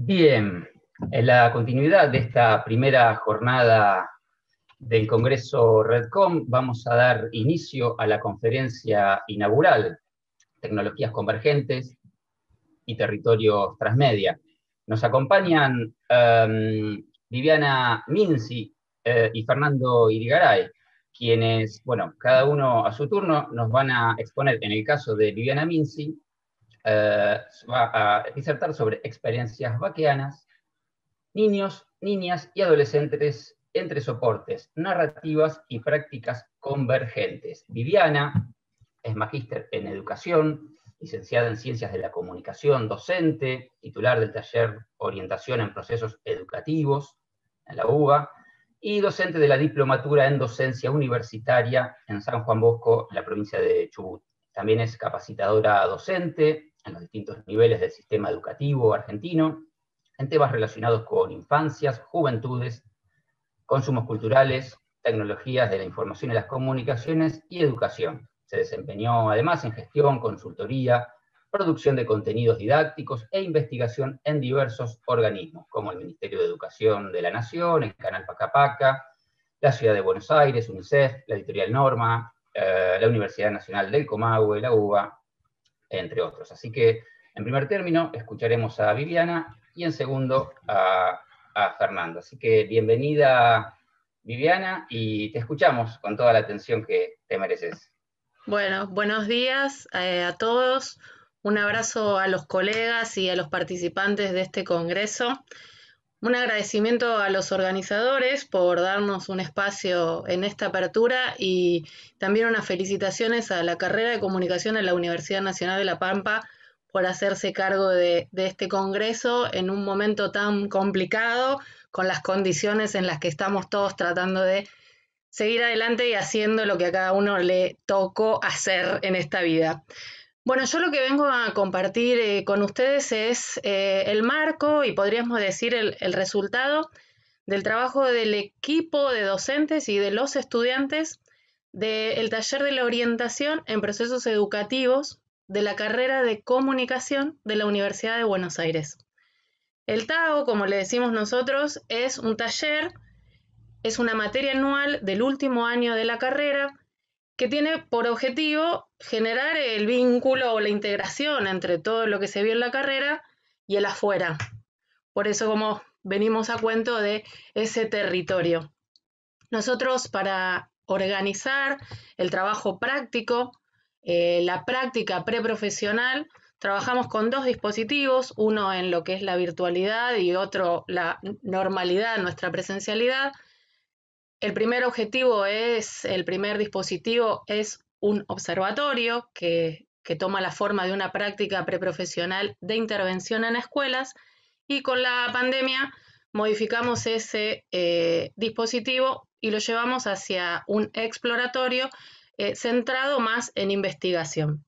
Bien, en la continuidad de esta primera jornada del Congreso Redcom, vamos a dar inicio a la conferencia inaugural, Tecnologías Convergentes y Territorios Transmedia. Nos acompañan Viviana Minci y Fernando Irigaray, quienes, bueno, cada uno a su turno nos van a exponer. En el caso de Viviana Minci, va a disertar sobre experiencias vaqueanas, niños, niñas y adolescentes entre soportes, narrativas y prácticas convergentes. Viviana es magíster en educación, licenciada en Ciencias de la Comunicación, docente, titular del taller Orientación en Procesos Educativos en la UBA, y docente de la diplomatura en docencia universitaria en San Juan Bosco, en la provincia de Chubut. También es capacitadora docente en los distintos niveles del sistema educativo argentino, en temas relacionados con infancias, juventudes, consumos culturales, tecnologías de la información y las comunicaciones y educación. Se desempeñó además en gestión, consultoría, producción de contenidos didácticos e investigación en diversos organismos, como el Ministerio de Educación de la Nación, el Canal Pacapaca, la Ciudad de Buenos Aires, UNICEF, la Editorial Norma, la Universidad Nacional del Comahue, la UBA, entre otros. Así que, en primer término, escucharemos a Viviana y en segundo a Fernando. Así que bienvenida, Viviana, y te escuchamos con toda la atención que te mereces. Bueno, buenos días a todos. Un abrazo a los colegas y a los participantes de este congreso. Un agradecimiento a los organizadores por darnos un espacio en esta apertura y también unas felicitaciones a la carrera de comunicación en la Universidad Nacional de La Pampa por hacerse cargo de este congreso en un momento tan complicado, con las condiciones en las que estamos todos tratando de seguir adelante y haciendo lo que a cada uno le tocó hacer en esta vida. Bueno, yo lo que vengo a compartir con ustedes es el marco y podríamos decir el resultado del trabajo del equipo de docentes y de los estudiantes del taller de la orientación en procesos educativos de la carrera de comunicación de la Universidad de Buenos Aires. El TAO, como le decimos nosotros, es un taller, es una materia anual del último año de la carrera que tiene por objetivo generar el vínculo o la integración entre todo lo que se vio en la carrera y el afuera. Por eso como venimos a cuento de ese territorio. Nosotros, para organizar el trabajo práctico, la práctica preprofesional, trabajamos con dos dispositivos, uno en lo que es la virtualidad y otro la normalidad, nuestra presencialidad. El primer dispositivo es un observatorio que toma la forma de una práctica preprofesional de intervención en escuelas, y con la pandemia modificamos ese dispositivo y lo llevamos hacia un exploratorio centrado más en investigación.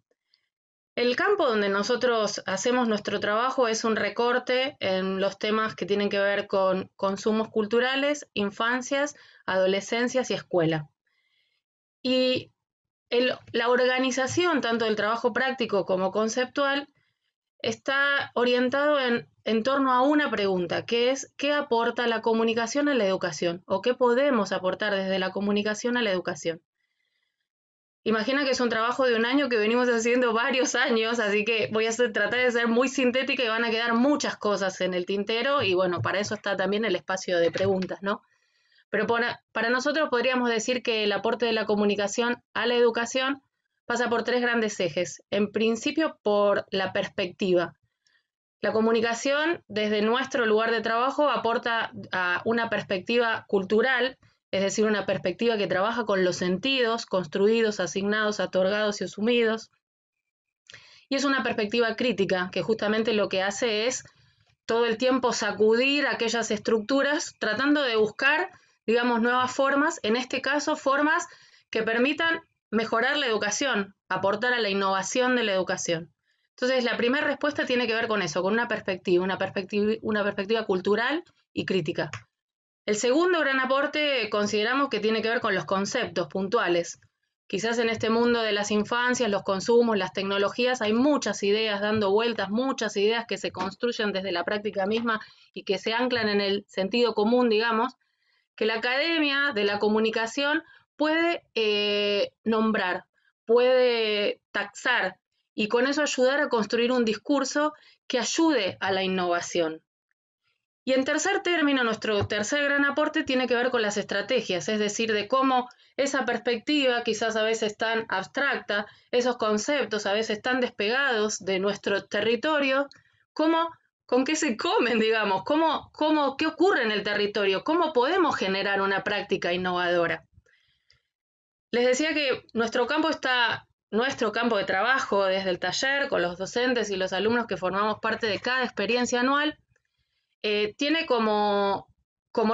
El campo donde nosotros hacemos nuestro trabajo es un recorte en los temas que tienen que ver con consumos culturales, infancias, adolescencias y escuela. Y la organización, tanto del trabajo práctico como conceptual, está orientado en torno a una pregunta, que es ¿qué aporta la comunicación a la educación? ¿O qué podemos aportar desde la comunicación a la educación? Imagina que es un trabajo de un año que venimos haciendo varios años, así que voy a tratar de ser muy sintética y van a quedar muchas cosas en el tintero y bueno, para eso está también el espacio de preguntas, ¿no? Pero para nosotros podríamos decir que el aporte de la comunicación a la educación pasa por tres grandes ejes. En principio, por la perspectiva. La comunicación, desde nuestro lugar de trabajo, aporta a una perspectiva cultural, es decir, una perspectiva que trabaja con los sentidos construidos, asignados, otorgados y asumidos. Y es una perspectiva crítica, que justamente lo que hace es todo el tiempo sacudir aquellas estructuras, tratando de buscar, digamos, nuevas formas, en este caso, formas que permitan mejorar la educación, aportar a la innovación de la educación. Entonces, la primera respuesta tiene que ver con eso, con una perspectiva cultural y crítica. El segundo gran aporte consideramos que tiene que ver con los conceptos puntuales. Quizás en este mundo de las infancias, los consumos, las tecnologías, hay muchas ideas dando vueltas, muchas ideas que se construyen desde la práctica misma y que se anclan en el sentido común, digamos, que la academia de la comunicación puede nombrar, puede taxar y con eso ayudar a construir un discurso que ayude a la innovación. Y en tercer término, nuestro tercer gran aporte tiene que ver con las estrategias, es decir, de cómo esa perspectiva, quizás a veces tan abstracta, esos conceptos a veces tan despegados de nuestro territorio, con qué se comen, digamos, qué ocurre en el territorio, cómo podemos generar una práctica innovadora. Les decía que nuestro campo de trabajo desde el taller, con los docentes y los alumnos que formamos parte de cada experiencia anual, tiene como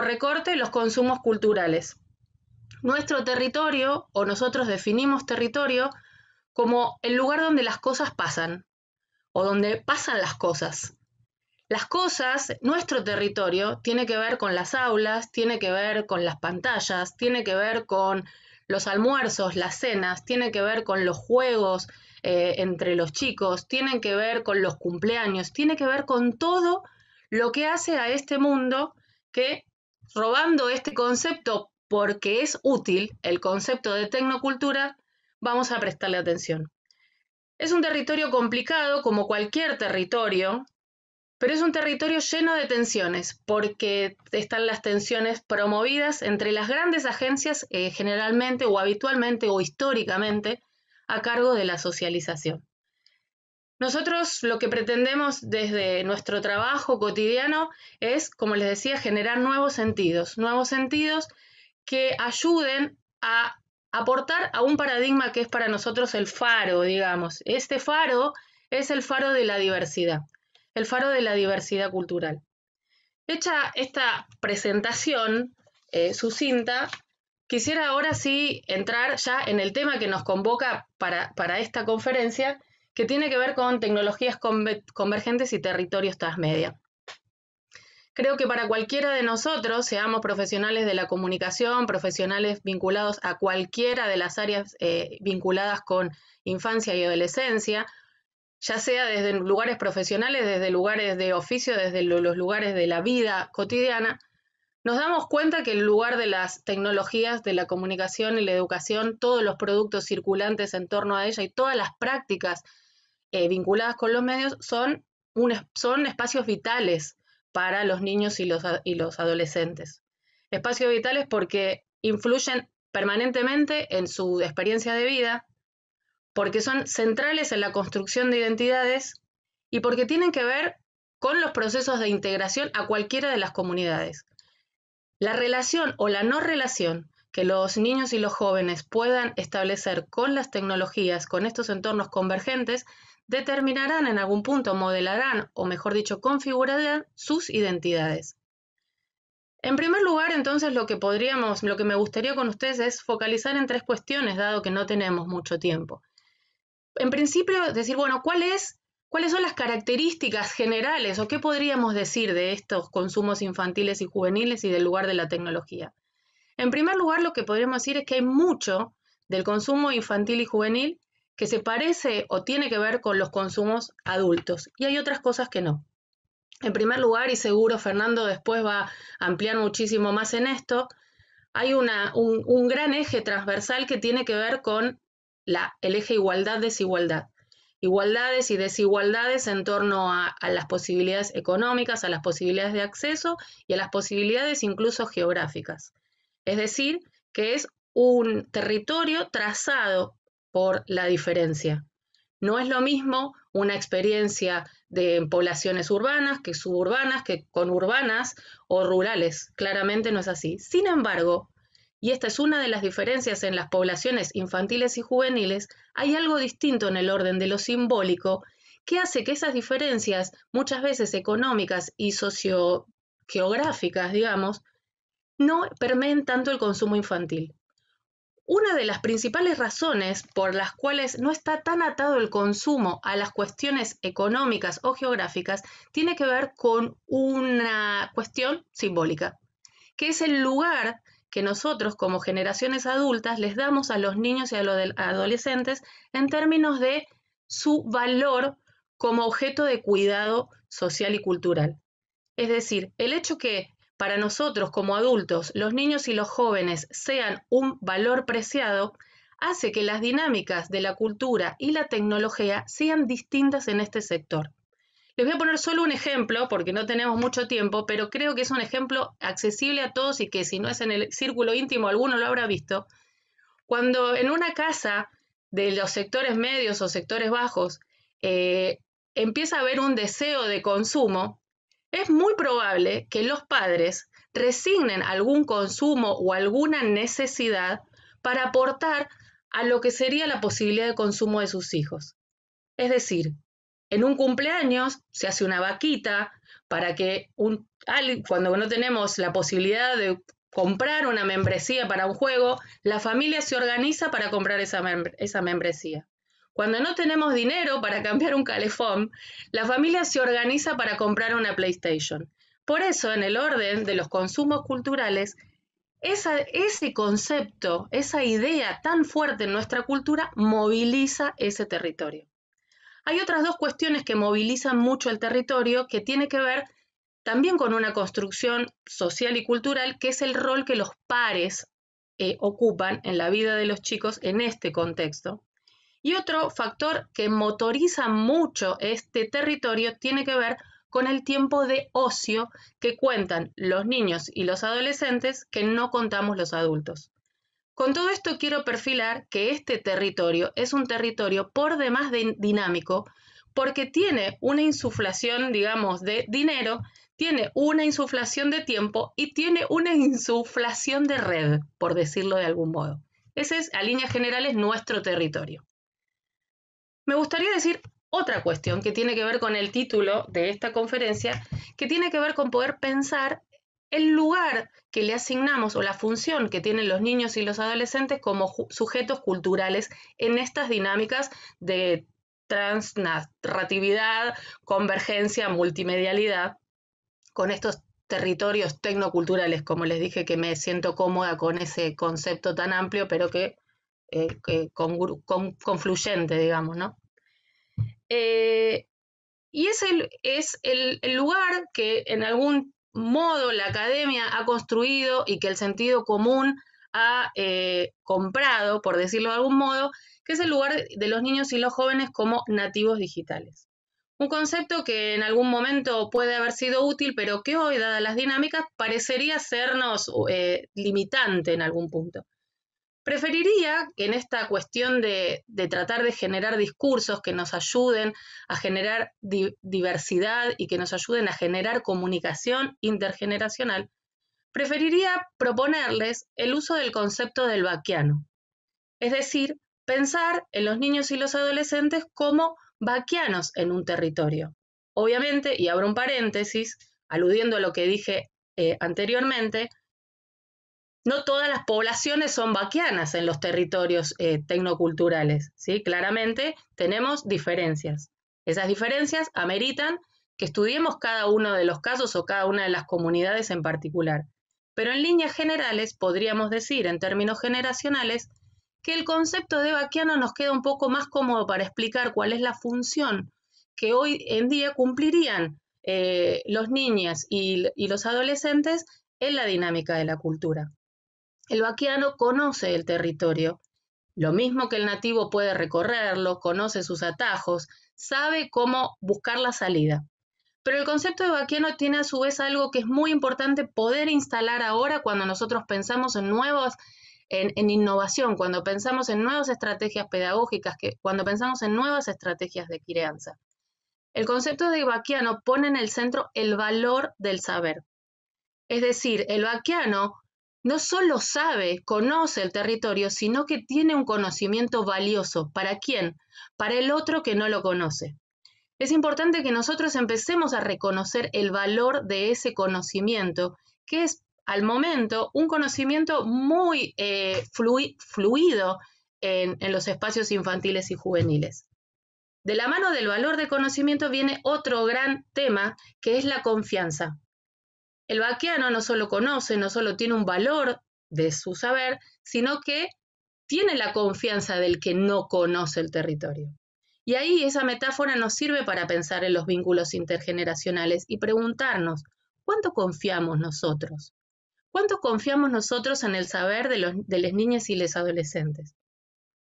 recorte los consumos culturales. Nuestro territorio, o nosotros definimos territorio, como el lugar donde las cosas pasan, o donde pasan las cosas. Las cosas, nuestro territorio, tiene que ver con las aulas, tiene que ver con las pantallas, tiene que ver con los almuerzos, las cenas, tiene que ver con los juegos entre los chicos, tiene que ver con los cumpleaños, tiene que ver con todo lo que hace a este mundo que, robando este concepto porque es útil, el concepto de tecnocultura, vamos a prestarle atención. Es un territorio complicado, como cualquier territorio, pero es un territorio lleno de tensiones, porque están las tensiones promovidas entre las grandes agencias, generalmente o habitualmente o históricamente, a cargo de la socialización. Nosotros lo que pretendemos desde nuestro trabajo cotidiano es, como les decía, generar nuevos sentidos que ayuden a aportar a un paradigma que es para nosotros el faro, digamos. Este faro es el faro de la diversidad, el faro de la diversidad cultural. Hecha esta presentación sucinta, quisiera ahora sí entrar ya en el tema que nos convoca para esta conferencia, que tiene que ver con tecnologías convergentes y territorios transmedia. Creo que para cualquiera de nosotros, seamos profesionales de la comunicación, profesionales vinculados a cualquiera de las áreas vinculadas con infancia y adolescencia, ya sea desde lugares profesionales, desde lugares de oficio, desde los lugares de la vida cotidiana, nos damos cuenta que el lugar de las tecnologías, de la comunicación y la educación, todos los productos circulantes en torno a ella y todas las prácticas vinculadas con los medios son espacios vitales para los niños y los adolescentes. Espacios vitales porque influyen permanentemente en su experiencia de vida, porque son centrales en la construcción de identidades y porque tienen que ver con los procesos de integración a cualquiera de las comunidades. La relación o la no relación que los niños y los jóvenes puedan establecer con las tecnologías, con estos entornos convergentes, determinarán en algún punto, modelarán, o mejor dicho, configurarán sus identidades. En primer lugar, entonces, lo que me gustaría con ustedes es focalizar en tres cuestiones, dado que no tenemos mucho tiempo. En principio, decir, bueno, ¿cuáles son las características generales o qué podríamos decir de estos consumos infantiles y juveniles y del lugar de la tecnología? En primer lugar, lo que podríamos decir es que hay mucho del consumo infantil y juvenil que se parece o tiene que ver con los consumos adultos y hay otras cosas que no. En primer lugar, y seguro Fernando después va a ampliar muchísimo más en esto, hay un gran eje transversal que tiene que ver con el eje igualdad-desigualdad. Igualdades y desigualdades en torno a las posibilidades económicas, a las posibilidades de acceso y a las posibilidades incluso geográficas. Es decir, que es un territorio trazado por la diferencia. No es lo mismo una experiencia de poblaciones urbanas que suburbanas, que conurbanas o rurales. Claramente no es así. Sin embargo, y esta es una de las diferencias en las poblaciones infantiles y juveniles, hay algo distinto en el orden de lo simbólico que hace que esas diferencias, muchas veces económicas y sociogeográficas, digamos, no permeen tanto el consumo infantil. Una de las principales razones por las cuales no está tan atado el consumo a las cuestiones económicas o geográficas tiene que ver con una cuestión simbólica, que es el lugar que nosotros como generaciones adultas les damos a los niños y a los adolescentes en términos de su valor como objeto de cuidado social y cultural. Es decir, el hecho que para nosotros como adultos los niños y los jóvenes sean un valor preciado hace que las dinámicas de la cultura y la tecnología sean distintas en este sector. Les voy a poner solo un ejemplo, porque no tenemos mucho tiempo, pero creo que es un ejemplo accesible a todos y que si no es en el círculo íntimo, alguno lo habrá visto. Cuando en una casa de los sectores medios o sectores bajos empieza a haber un deseo de consumo, es muy probable que los padres resignen algún consumo o alguna necesidad para aportar a lo que sería la posibilidad de consumo de sus hijos. Es decir, en un cumpleaños se hace una vaquita para que cuando no tenemos la posibilidad de comprar una membresía para un juego, la familia se organiza para comprar esa membresía. Cuando no tenemos dinero para cambiar un calefón, la familia se organiza para comprar una PlayStation. Por eso, en el orden de los consumos culturales, ese concepto, esa idea tan fuerte en nuestra cultura moviliza ese territorio. Hay otras dos cuestiones que movilizan mucho el territorio que tiene que ver también con una construcción social y cultural, que es el rol que los pares ocupan en la vida de los chicos en este contexto. Y otro factor que motoriza mucho este territorio tiene que ver con el tiempo de ocio que cuentan los niños y los adolescentes que no contamos los adultos. Con todo esto quiero perfilar que este territorio es un territorio por demás dinámico porque tiene una insuflación, digamos, de dinero, tiene una insuflación de tiempo y tiene una insuflación de red, por decirlo de algún modo. Ese es, a líneas generales, nuestro territorio. Me gustaría decir otra cuestión que tiene que ver con el título de esta conferencia, que tiene que ver con poder pensar el lugar que le asignamos o la función que tienen los niños y los adolescentes como sujetos culturales en estas dinámicas de transnarratividad, convergencia, multimedialidad, con estos territorios tecnoculturales, como les dije, que me siento cómoda con ese concepto tan amplio, pero que confluyente, digamos, ¿no? Y es el lugar que en algún modo la academia ha construido y que el sentido común ha comprado, por decirlo de algún modo, que es el lugar de los niños y los jóvenes como nativos digitales. Un concepto que en algún momento puede haber sido útil, pero que hoy, dadas las dinámicas, parecería sernos limitante en algún punto. Preferiría que en esta cuestión de tratar de generar discursos que nos ayuden a generar diversidad y que nos ayuden a generar comunicación intergeneracional, preferiría proponerles el uso del concepto del vaquiano. Es decir, pensar en los niños y los adolescentes como vaquianos en un territorio. Obviamente, y abro un paréntesis, aludiendo a lo que dije anteriormente, no todas las poblaciones son vaquianas en los territorios tecnoculturales, ¿sí? Claramente tenemos diferencias. Esas diferencias ameritan que estudiemos cada uno de los casos o cada una de las comunidades en particular. Pero en líneas generales podríamos decir, en términos generacionales, que el concepto de vaquiano nos queda un poco más cómodo para explicar cuál es la función que hoy en día cumplirían los niños y los adolescentes en la dinámica de la cultura. El vaquiano conoce el territorio, lo mismo que el nativo puede recorrerlo, conoce sus atajos, sabe cómo buscar la salida. Pero el concepto de vaquiano tiene a su vez algo que es muy importante poder instalar ahora cuando nosotros pensamos en en innovación, cuando pensamos en nuevas estrategias pedagógicas, cuando pensamos en nuevas estrategias de crianza. El concepto de vaquiano pone en el centro el valor del saber. Es decir, el vaquiano no solo sabe, conoce el territorio, sino que tiene un conocimiento valioso. ¿Para quién? Para el otro que no lo conoce. Es importante que nosotros empecemos a reconocer el valor de ese conocimiento, que es al momento un conocimiento muy fluido en los espacios infantiles y juveniles. De la mano del valor de conocimiento viene otro gran tema, que es la confianza. El vaquiano no solo conoce, no solo tiene un valor de su saber, sino que tiene la confianza del que no conoce el territorio. Y ahí esa metáfora nos sirve para pensar en los vínculos intergeneracionales y preguntarnos, ¿cuánto confiamos nosotros? ¿Cuánto confiamos nosotros en el saber de las niñas y los adolescentes?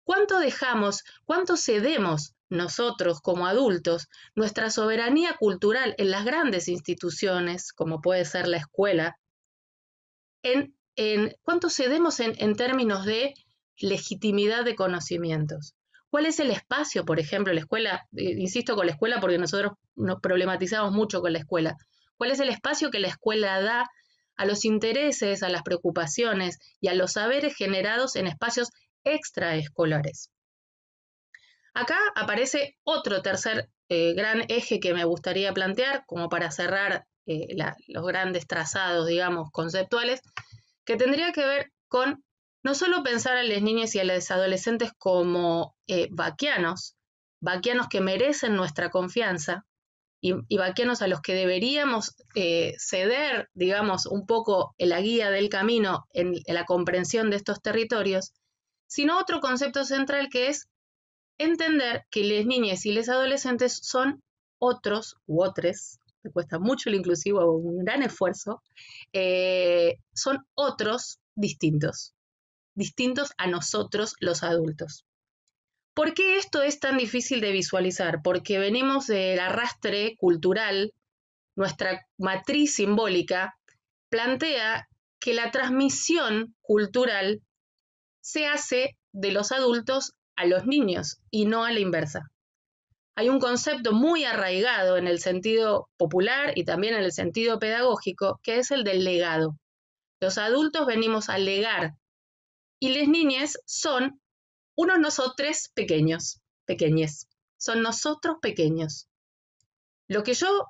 ¿Cuánto dejamos, cuánto cedemos nosotros como adultos nuestra soberanía cultural en las grandes instituciones, como puede ser la escuela? ¿Cuánto cedemos en términos de legitimidad de conocimientos? ¿Cuál es el espacio, por ejemplo, la escuela? Insisto con la escuela porque nosotros nos problematizamos mucho con la escuela. ¿Cuál es el espacio que la escuela da a los intereses, a las preocupaciones y a los saberes generados en espacios extraescolares? Acá aparece otro tercer gran eje que me gustaría plantear, como para cerrar los grandes trazados, digamos, conceptuales, que tendría que ver con no solo pensar a las niñas y a los adolescentes como vaquianos que merecen nuestra confianza y vaquianos a los que deberíamos ceder, digamos, un poco en la guía del camino en la comprensión de estos territorios, sino otro concepto central que es entender que las niñas y los adolescentes son otros u otros, me cuesta mucho el inclusivo, un gran esfuerzo, son otros distintos a nosotros los adultos. ¿Por qué esto es tan difícil de visualizar? Porque venimos del arrastre cultural, nuestra matriz simbólica plantea que la transmisión cultural se hace de los adultos a los niños y no a la inversa. Hay un concepto muy arraigado en el sentido popular y también en el sentido pedagógico, que es el del legado. Los adultos venimos a legar y las niñas son unos nosotros pequeñes. Son nosotros pequeños. Lo que yo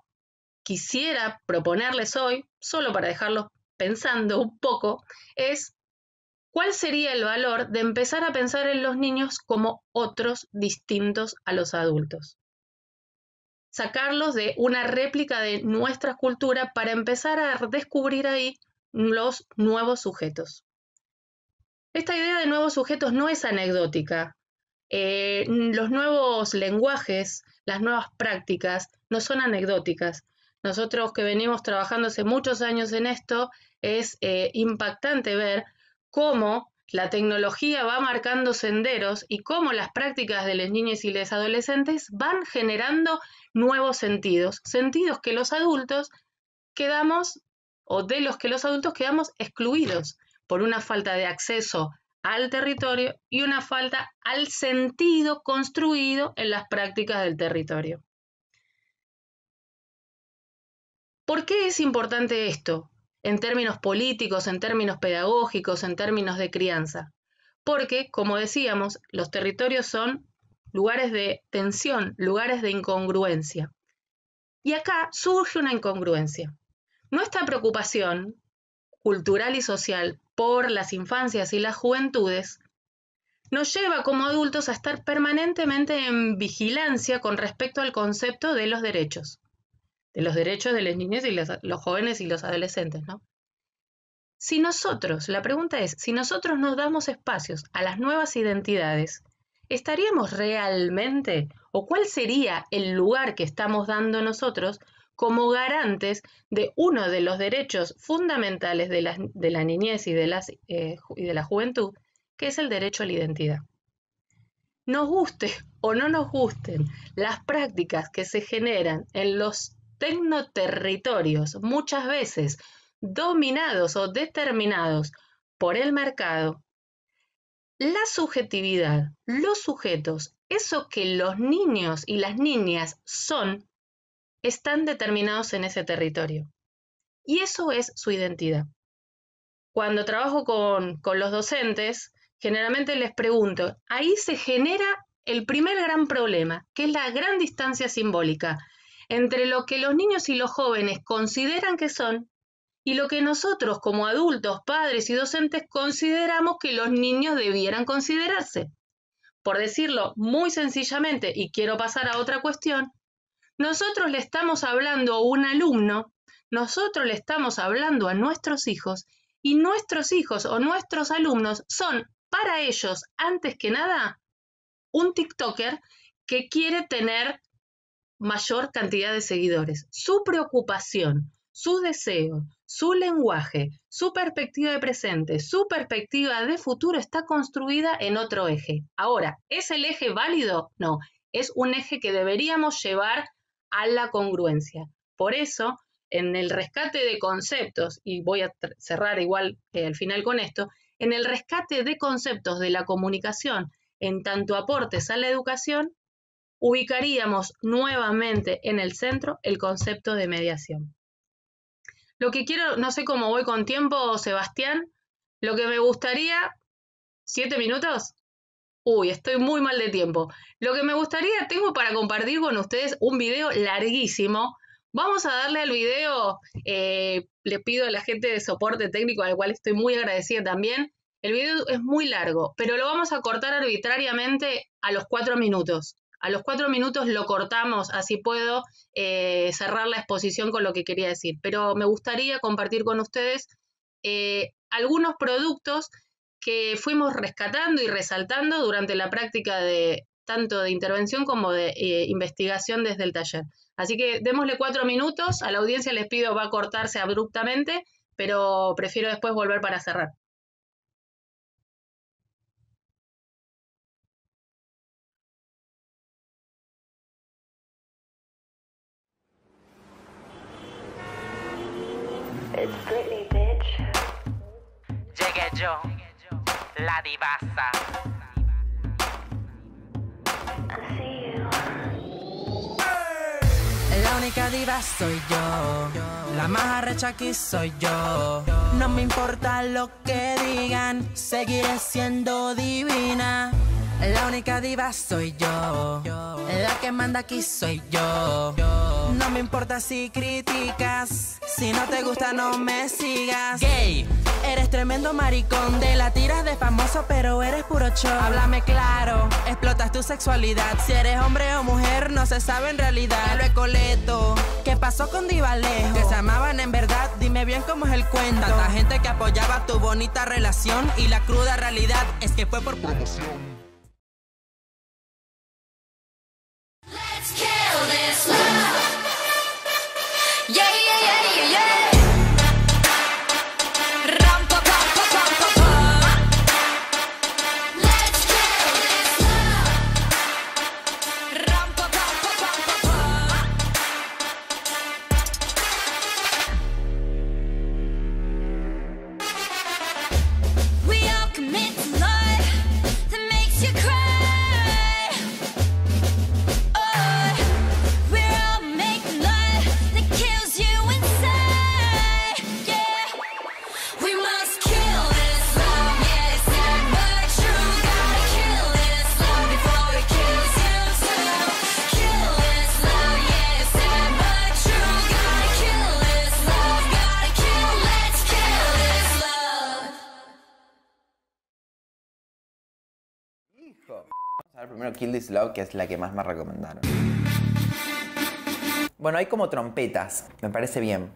quisiera proponerles hoy, solo para dejarlos pensando un poco, es ¿cuál sería el valor de empezar a pensar en los niños como otros distintos a los adultos? Sacarlos de una réplica de nuestra cultura para empezar a descubrir ahí los nuevos sujetos. Esta idea de nuevos sujetos no es anecdótica. Los nuevos lenguajes, las nuevas prácticas no son anecdóticas. Nosotros que venimos trabajando hace muchos años en esto, es impactante ver cómo la tecnología va marcando senderos y cómo las prácticas de las niñas y los adolescentes van generando nuevos sentidos, sentidos que los adultos quedamos, o de los que los adultos quedamos excluidos por una falta de acceso al territorio y una falta al sentido construido en las prácticas del territorio. ¿Por qué es importante esto? En términos políticos, en términos pedagógicos, en términos de crianza. Porque, como decíamos, los territorios son lugares de tensión, lugares de incongruencia. Y acá surge una incongruencia. Nuestra preocupación cultural y social por las infancias y las juventudes nos lleva como adultos a estar permanentemente en vigilancia con respecto al concepto de los derechos de las niñas y los jóvenes y los adolescentes, ¿no? La pregunta es, si nosotros nos damos espacios a las nuevas identidades, ¿estaríamos realmente, o cuál sería el lugar que estamos dando nosotros como garantes de uno de los derechos fundamentales de la niñez y de la juventud, que es el derecho a la identidad? Nos guste o no nos gusten las prácticas que se generan en los tecnoterritorios, muchas veces dominados o determinados por el mercado, la subjetividad, los sujetos, eso que los niños y las niñas son, están determinados en ese territorio. Y eso es su identidad. Cuando trabajo con los docentes, generalmente les pregunto, ahí se genera el primer gran problema, que es la gran distancia simbólica entre lo que los niños y los jóvenes consideran que son y lo que nosotros como adultos, padres y docentes consideramos que los niños debieran considerarse. Por decirlo muy sencillamente, y quiero pasar a otra cuestión, nosotros le estamos hablando a un alumno, nosotros le estamos hablando a nuestros hijos y nuestros hijos o nuestros alumnos son para ellos, antes que nada, un TikToker que quiere tener mayor cantidad de seguidores. Su preocupación, su deseo, su lenguaje, su perspectiva de presente, su perspectiva de futuro está construida en otro eje. Ahora, ¿es el eje válido? No, es un eje que deberíamos llevar a la congruencia. Por eso, en el rescate de conceptos, y voy a cerrar igual al final con esto, en el rescate de conceptos de la comunicación en tanto aportes a la educación, ubicaríamos nuevamente en el centro el concepto de mediación. Lo que quiero, no sé cómo voy con tiempo, Sebastián, lo que me gustaría, 7 minutos, uy, estoy muy mal de tiempo. Lo que me gustaría, tengo para compartir con ustedes un video larguísimo. Vamos a darle al video, le pido a la gente de soporte técnico, al cual estoy muy agradecida también. El video es muy largo, pero lo vamos a cortar arbitrariamente a los 4 minutos. A los 4 minutos lo cortamos, así puedo cerrar la exposición con lo que quería decir. Pero me gustaría compartir con ustedes algunos productos que fuimos rescatando y resaltando durante la práctica de tanto de intervención como de investigación desde el taller. Así que démosle 4 minutos, a la audiencia les pido va a cortarse abruptamente, pero prefiero después volver para cerrar. It's Britney, bitch. Llegué yo, la divasa. I see you. La única diva soy yo, la más arrecha aquí soy yo. No me importa lo que digan, seguiré siendo divina. La única diva soy yo, la que manda aquí soy yo. No me importa si criticas, si no te gusta no me sigas. Gay, eres tremendo maricón, de la tiras de famoso pero eres puro show. Háblame claro, explotas tu sexualidad. Si eres hombre o mujer no se sabe en realidad. Lo Coleto, ¿qué pasó con Diva Lejos? Que se amaban en verdad, dime bien cómo es el cuento. Tanta gente que apoyaba tu bonita relación y la cruda realidad es que fue por promoción. Let's kill this love. Yeah, yeah, yeah, yeah, yeah. Ram pa pa pa pa pa pa. Let's kill this love. Ram pa pa pa pa pa pa. We all commit to love that makes you cry. Vamos a ver primero Kill This Love, que es la que más me recomendaron. Bueno, hay como trompetas, me parece bien.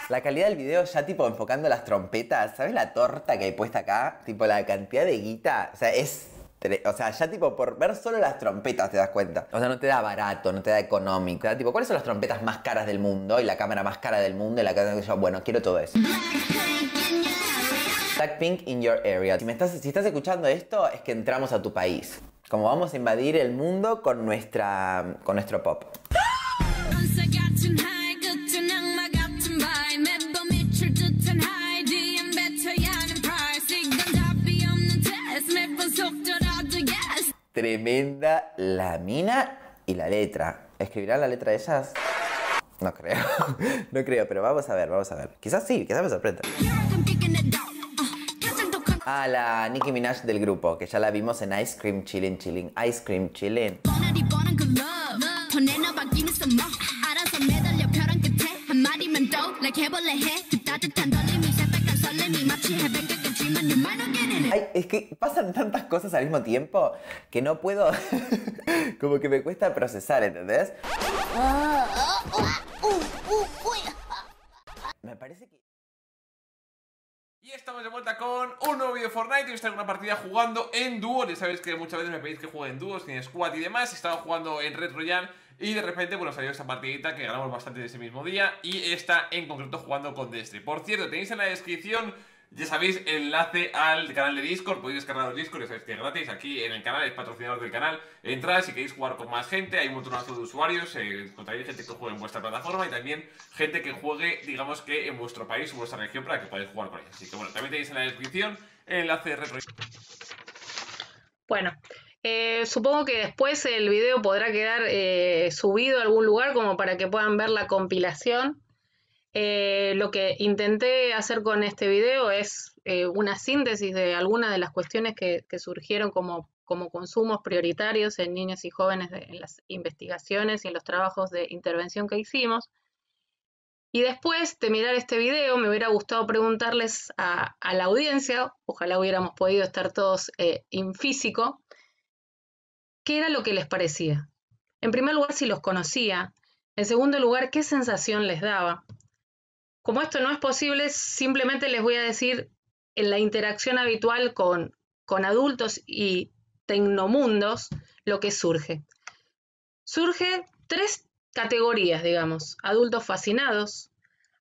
La calidad del video ya tipo enfocando las trompetas, ¿sabes la torta que hay puesta acá? Tipo la cantidad de guita, o sea, ya tipo por ver solo las trompetas te das cuenta. O sea, no te da barato, no te da económico. Te da tipo, ¿cuáles son las trompetas más caras del mundo? Y la cámara más cara del mundo y la cámara que yo, bueno, quiero todo eso. Blackpink in your area. Si estás escuchando esto, es que entramos a tu país. Como vamos a invadir el mundo con nuestro pop. Tremenda la mina y la letra. ¿Escribirán la letra de ellas? No creo. No creo, pero vamos a ver, vamos a ver. Quizás sí, quizás me sorprenda. Ah, la Nicki Minaj del grupo, que ya la vimos en Ice Cream Chillin' Chillin'. Ice Cream Chillin'. Ay, es que pasan tantas cosas al mismo tiempo que no puedo... como que me cuesta procesar, ¿entendés? Me parece que... Y estamos de vuelta con un nuevo vídeo de Fortnite. Hoy estoy en una partida jugando en dúo. Ya sabéis que muchas veces me pedís que juegue en dúos, en squad y demás. Estaba jugando en Red Royale y de repente, bueno, salió esta partidita que ganamos bastante ese mismo día. Y esta en concreto jugando con Destry. Por cierto, tenéis en la descripción, ya sabéis, el enlace al canal de Discord. Podéis descargar el Discord, ya sabéis que es gratis. Aquí en el canal, es patrocinador del canal. Entrad si queréis jugar con más gente. Hay un montonazo de usuarios. Encontraréis gente que juegue en vuestra plataforma y también gente que juegue, digamos que en vuestro país o vuestra región para que podáis jugar con ellos. Así que bueno, también tenéis en la descripción el enlace de Retro. Bueno, supongo que después el video podrá quedar subido a algún lugar como para que puedan ver la compilación. Lo que intenté hacer con este video es una síntesis de algunas de las cuestiones que surgieron como consumos prioritarios en niños y jóvenes en las investigaciones y en los trabajos de intervención que hicimos. Y después de mirar este video, me hubiera gustado preguntarles a la audiencia, ojalá hubiéramos podido estar todos in físico, qué era lo que les parecía. En primer lugar, si los conocía. En segundo lugar, qué sensación les daba. Como esto no es posible, simplemente les voy a decir en la interacción habitual con adultos y tecnomundos lo que surge. Surge 3 categorías, digamos: adultos fascinados,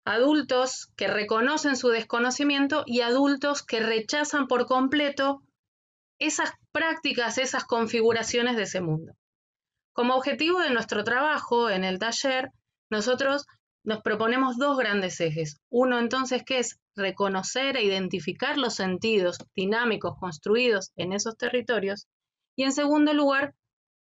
adultos que reconocen su desconocimiento y adultos que rechazan por completo esas prácticas, esas configuraciones de ese mundo. Como objetivo de nuestro trabajo en el taller, nosotros nos proponemos 2 grandes ejes. Uno, entonces, que es reconocer e identificar los sentidos dinámicos construidos en esos territorios. Y en segundo lugar,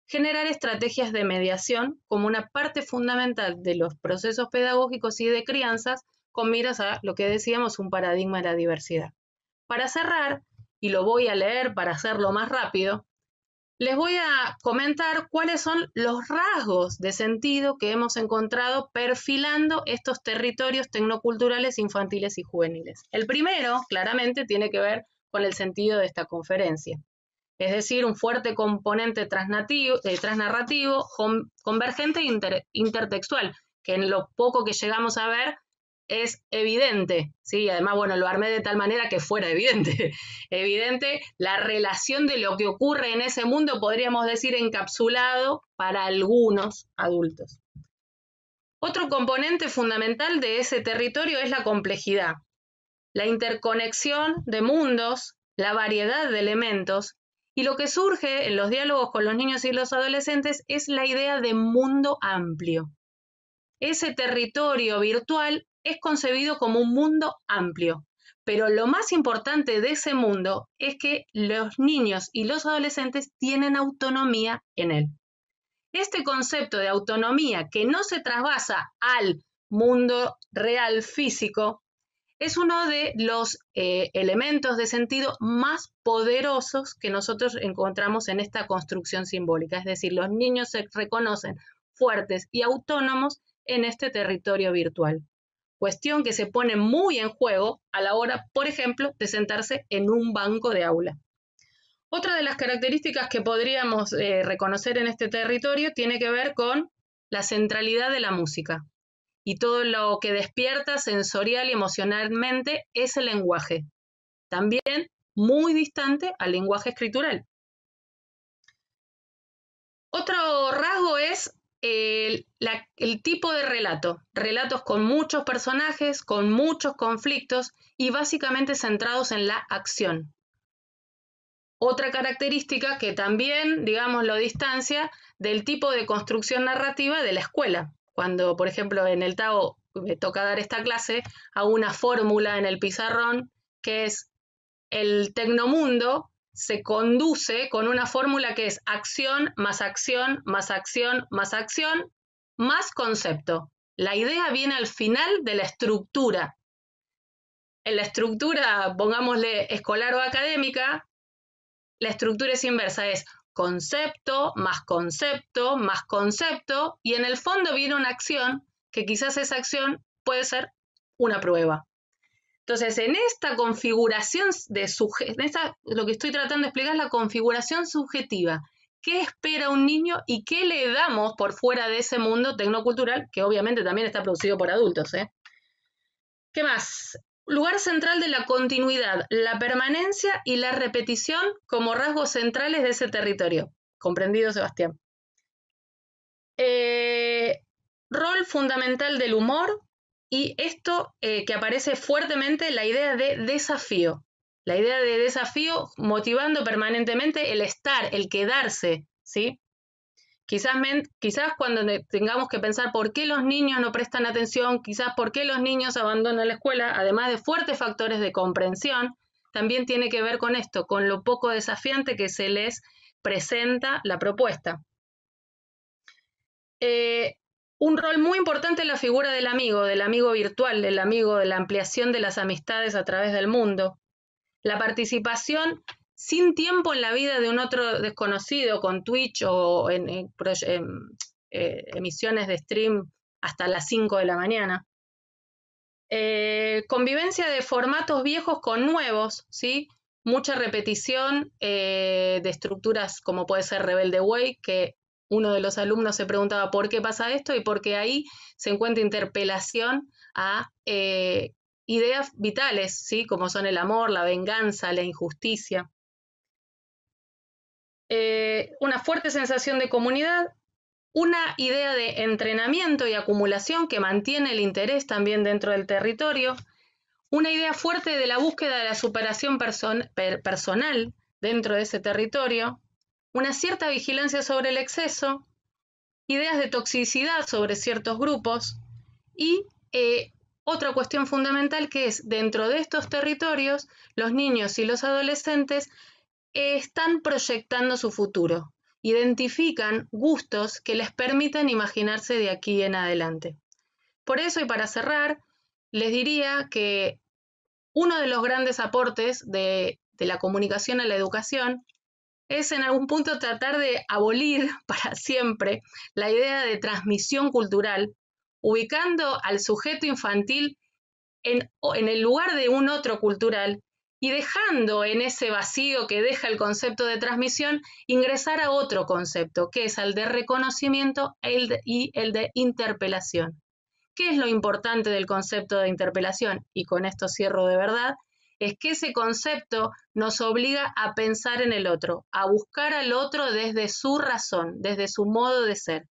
generar estrategias de mediación como una parte fundamental de los procesos pedagógicos y de crianzas con miras a lo que decíamos, un paradigma de la diversidad. Para cerrar, y lo voy a leer para hacerlo más rápido, les voy a comentar cuáles son los rasgos de sentido que hemos encontrado perfilando estos territorios tecnoculturales infantiles y juveniles. El primero, claramente, tiene que ver con el sentido de esta conferencia. Es decir, un fuerte componente transnarrativo, convergente e intertextual, que en lo poco que llegamos a ver es evidente, ¿sí? Además, bueno, lo armé de tal manera que fuera evidente. Evidente la relación de lo que ocurre en ese mundo, podríamos decir, encapsulado para algunos adultos. Otro componente fundamental de ese territorio es la complejidad, la interconexión de mundos, la variedad de elementos, y lo que surge en los diálogos con los niños y los adolescentes es la idea de mundo amplio. Ese territorio virtual es concebido como un mundo amplio, pero lo más importante de ese mundo es que los niños y los adolescentes tienen autonomía en él. Este concepto de autonomía que no se trasvasa al mundo real físico es uno de los elementos de sentido más poderosos que nosotros encontramos en esta construcción simbólica. Es decir, los niños se reconocen fuertes y autónomos en este territorio virtual. Cuestión que se pone muy en juego a la hora, por ejemplo, de sentarse en un banco de aula. Otra de las características que podríamos reconocer en este territorio tiene que ver con la centralidad de la música y todo lo que despierta sensorial y emocionalmente ese lenguaje, también muy distante al lenguaje escritural. Otro rasgo es el tipo de relato, relatos con muchos personajes, con muchos conflictos y básicamente centrados en la acción. Otra característica que también, digamos, lo distancia del tipo de construcción narrativa de la escuela. Cuando, por ejemplo, en el TAO me toca dar esta clase, hago una fórmula en el pizarrón que es: el tecnomundo se conduce con una fórmula que es acción más acción más acción más acción más concepto. La idea viene al final de la estructura. En la estructura, pongámosle escolar o académica, la estructura es inversa, es concepto más concepto más concepto, y en el fondo viene una acción que quizás esa acción puede ser una prueba. Entonces, en esta configuración lo que estoy tratando de explicar es la configuración subjetiva. ¿Qué espera un niño y qué le damos por fuera de ese mundo tecnocultural, que obviamente también está producido por adultos, ¿Qué más? Lugar central de la continuidad, la permanencia y la repetición como rasgos centrales de ese territorio. ¿Comprendido, Sebastián? Rol fundamental del humor y esto que aparece fuertemente, la idea de desafío. La idea de desafío motivando permanentemente el estar, el quedarse, ¿sí? Quizás cuando tengamos que pensar por qué los niños no prestan atención, quizás por qué los niños abandonan la escuela, además de fuertes factores de comprensión, también tiene que ver con esto, con lo poco desafiante que se les presenta la propuesta. Un rol muy importante es la figura del amigo virtual, del amigo, de la ampliación de las amistades a través del mundo. La participación sin tiempo en la vida de un otro desconocido, con Twitch o en emisiones de stream hasta las 5 de la mañana. Convivencia de formatos viejos con nuevos, ¿sí? Mucha repetición de estructuras como puede ser Rebelde Way, que uno de los alumnos se preguntaba por qué pasa esto y porque ahí se encuentra interpelación a ideas vitales, ¿sí? Como son el amor, la venganza, la injusticia. Una fuerte sensación de comunidad, una idea de entrenamiento y acumulación que mantiene el interés también dentro del territorio, una idea fuerte de la búsqueda de la superación personal dentro de ese territorio, una cierta vigilancia sobre el exceso, ideas de toxicidad sobre ciertos grupos y otra cuestión fundamental que es, dentro de estos territorios, los niños y los adolescentes están proyectando su futuro, identifican gustos que les permiten imaginarse de aquí en adelante. Por eso, y para cerrar, les diría que uno de los grandes aportes de la comunicación a la educación es en algún punto tratar de abolir para siempre la idea de transmisión cultural, ubicando al sujeto infantil en el lugar de un otro cultural y dejando en ese vacío que deja el concepto de transmisión ingresar a otro concepto, que es el de reconocimiento y el de interpelación. ¿Qué es lo importante del concepto de interpelación? Y con esto cierro de verdad, es que ese concepto nos obliga a pensar en el otro, a buscar al otro desde su razón, desde su modo de ser.